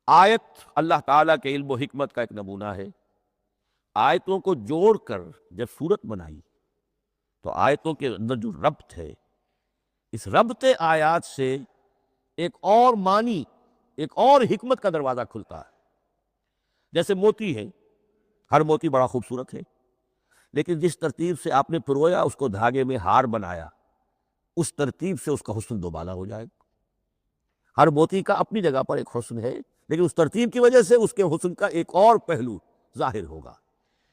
Speaker 1: آیت اللہ تعالیٰ کے علم و حکمت کا ایک نمونہ ہے، آیتوں کو جوڑ کر جب صورت بنائی تو آیتوں کے اندر جو ربط ہے، اس ربط آیات سے ایک اور معنی، ایک اور حکمت کا دروازہ کھلتا ہے۔ جیسے موتی ہے، ہر موتی بڑا خوبصورت ہے، لیکن جس ترتیب سے آپ نے پرویا، اس کو دھاگے میں ہار بنایا، اس ترتیب سے اس کا حسن دوبالا ہو جائے گا۔ ہر موتی کا اپنی جگہ پر ایک حسن ہے، لیکن اس ترتیب کی وجہ سے اس کے حسن کا ایک اور پہلو ظاہر ہوگا۔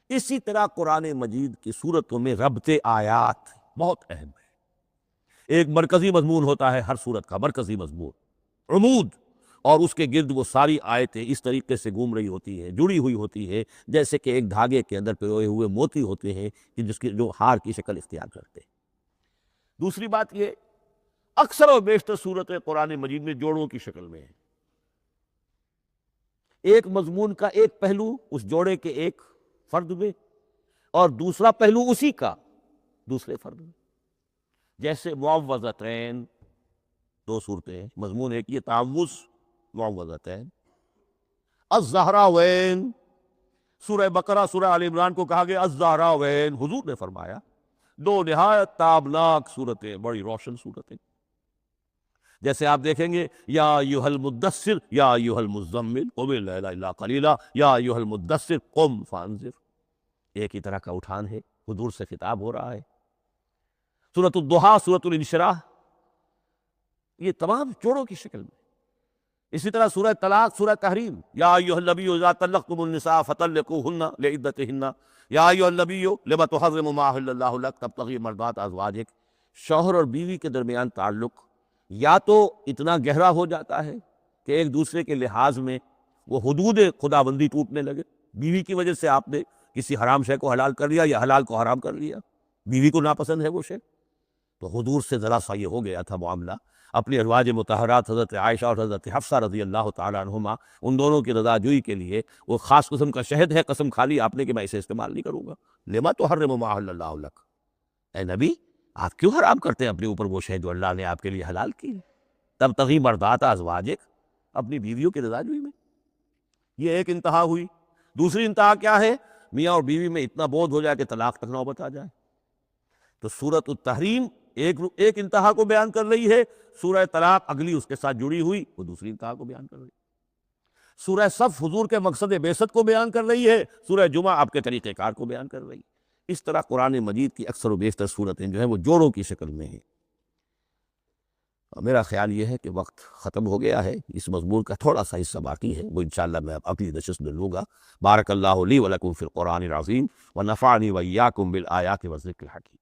Speaker 1: اسی طرح قرآن مجید کی صورتوں میں ربط آیات بہت اہم ہے۔ ایک مرکزی مضمون ہوتا ہے ہر صورت کا، مرکزی مضمون، عمود، اور اس کے گرد وہ ساری آیتیں اس طریقے سے گھوم رہی ہوتی ہیں، جڑی ہوئی ہوتی ہے، جیسے کہ ایک دھاگے کے اندر پروئے ہوئے موتی ہوتے ہیں کہ جس کی جو ہار کی شکل اختیار کرتے ہیں۔ دوسری بات یہ، اکثر و بیشتر صورتیں قرآن مجید میں جوڑوں کی شکل میں ہیں، ایک مضمون کا ایک پہلو اس جوڑے کے ایک فرد میں، اور دوسرا پہلو اسی کا دوسرے فرد میں۔ جیسے معوذتین، 2 صورتیں ہیں، مضمون ایک یہ تعوذ، معوذتین۔ الزہراوین، سورہ بقرہ، سورہ آل عمران کو کہا گیا الزہراوین، حضور نے فرمایا 2 نہایت تابناک صورتیں، بڑی روشن صورتیں۔ جیسے آپ دیکھیں گے یا ایھا المدثر یا ایھا المزمل قم اللیل الا قلیلا یا ایھا المدثر قم فانذر، ایک ہی طرح کا اٹھان ہے، حضور سے خطاب ہو رہا ہے۔ سورۃ الضحیٰ، سورۃ الانشراح، یہ تمام جوڑوں کی شکل میں۔ اسی طرح سورہ طلاق، سورہ تحریم، یا ایھا النبی اذا طلقتم النساء فطلقوہن لعدتہن یا ایھا النبی لم تحرم ما احل اللہ لک تبتغی مرضات ازواجک۔ شوہر اور بیوی کے درمیان تعلق یا تو اتنا گہرا ہو جاتا ہے کہ ایک دوسرے کے لحاظ میں وہ حدود خدابندی ٹوٹنے لگے، بیوی کی وجہ سے آپ نے کسی حرام شے کو حلال کر لیا یا حلال کو حرام کر لیا، بیوی کو ناپسند ہے وہ شے، تو حضور سے ذرا سا یہ ہو گیا تھا معاملہ۔ اپنی ازواج مطہرات حضرت عائشہ اور حضرت حفصہ رضی اللہ تعالیٰ عنہما، ان دونوں کی رضا جوئی کے لیے وہ خاص قسم کا شہد ہے، قسم کھا لی آپ نے کہ میں اسے استعمال نہیں کروں گا۔ لما تحرم ما احل اللہ لک، اے نبی آپ کیوں حرام کرتے ہیں اپنے اوپر وہ شے جو اللہ نے آپ کے لیے حلال کی ہے؟ تبتغی مرضات ازواجک، اپنی بیویوں کی رضا جوئی میں۔ یہ ایک انتہا ہوئی۔ دوسری انتہا کیا ہے؟ میاں اور بیوی میں اتنا بودھ ہو جائے کہ طلاق تک نوبت آ جائے۔ تو سورۃ التحریم ایک انتہا کو بیان کر رہی ہے، سورہ طلاق اگلی اس کے ساتھ جڑی ہوئی وہ دوسری انتہا کو بیان کر رہی ہے۔ سورہ صف حضور کے مقصد بعثت کو بیان کر رہی ہے، سورہ جمعہ آپ کے طریقہ کار کو بیان کر رہی ہے۔ اس طرح قرآن مجید کی اکثر و بیشتر صورتیں جو ہیں وہ جوڑوں کی شکل میں ہیں۔ میرا خیال یہ ہے کہ وقت ختم ہو گیا ہے، اس مضمون کا تھوڑا سا حصہ باقی ہے، وہ انشاءاللہ میں اگلی نشست میں لوں گا۔ بارک اللہ لی ولکم فی القرآن العظیم ونفعنی وإیاکم بالآیات والذکر الحکیم۔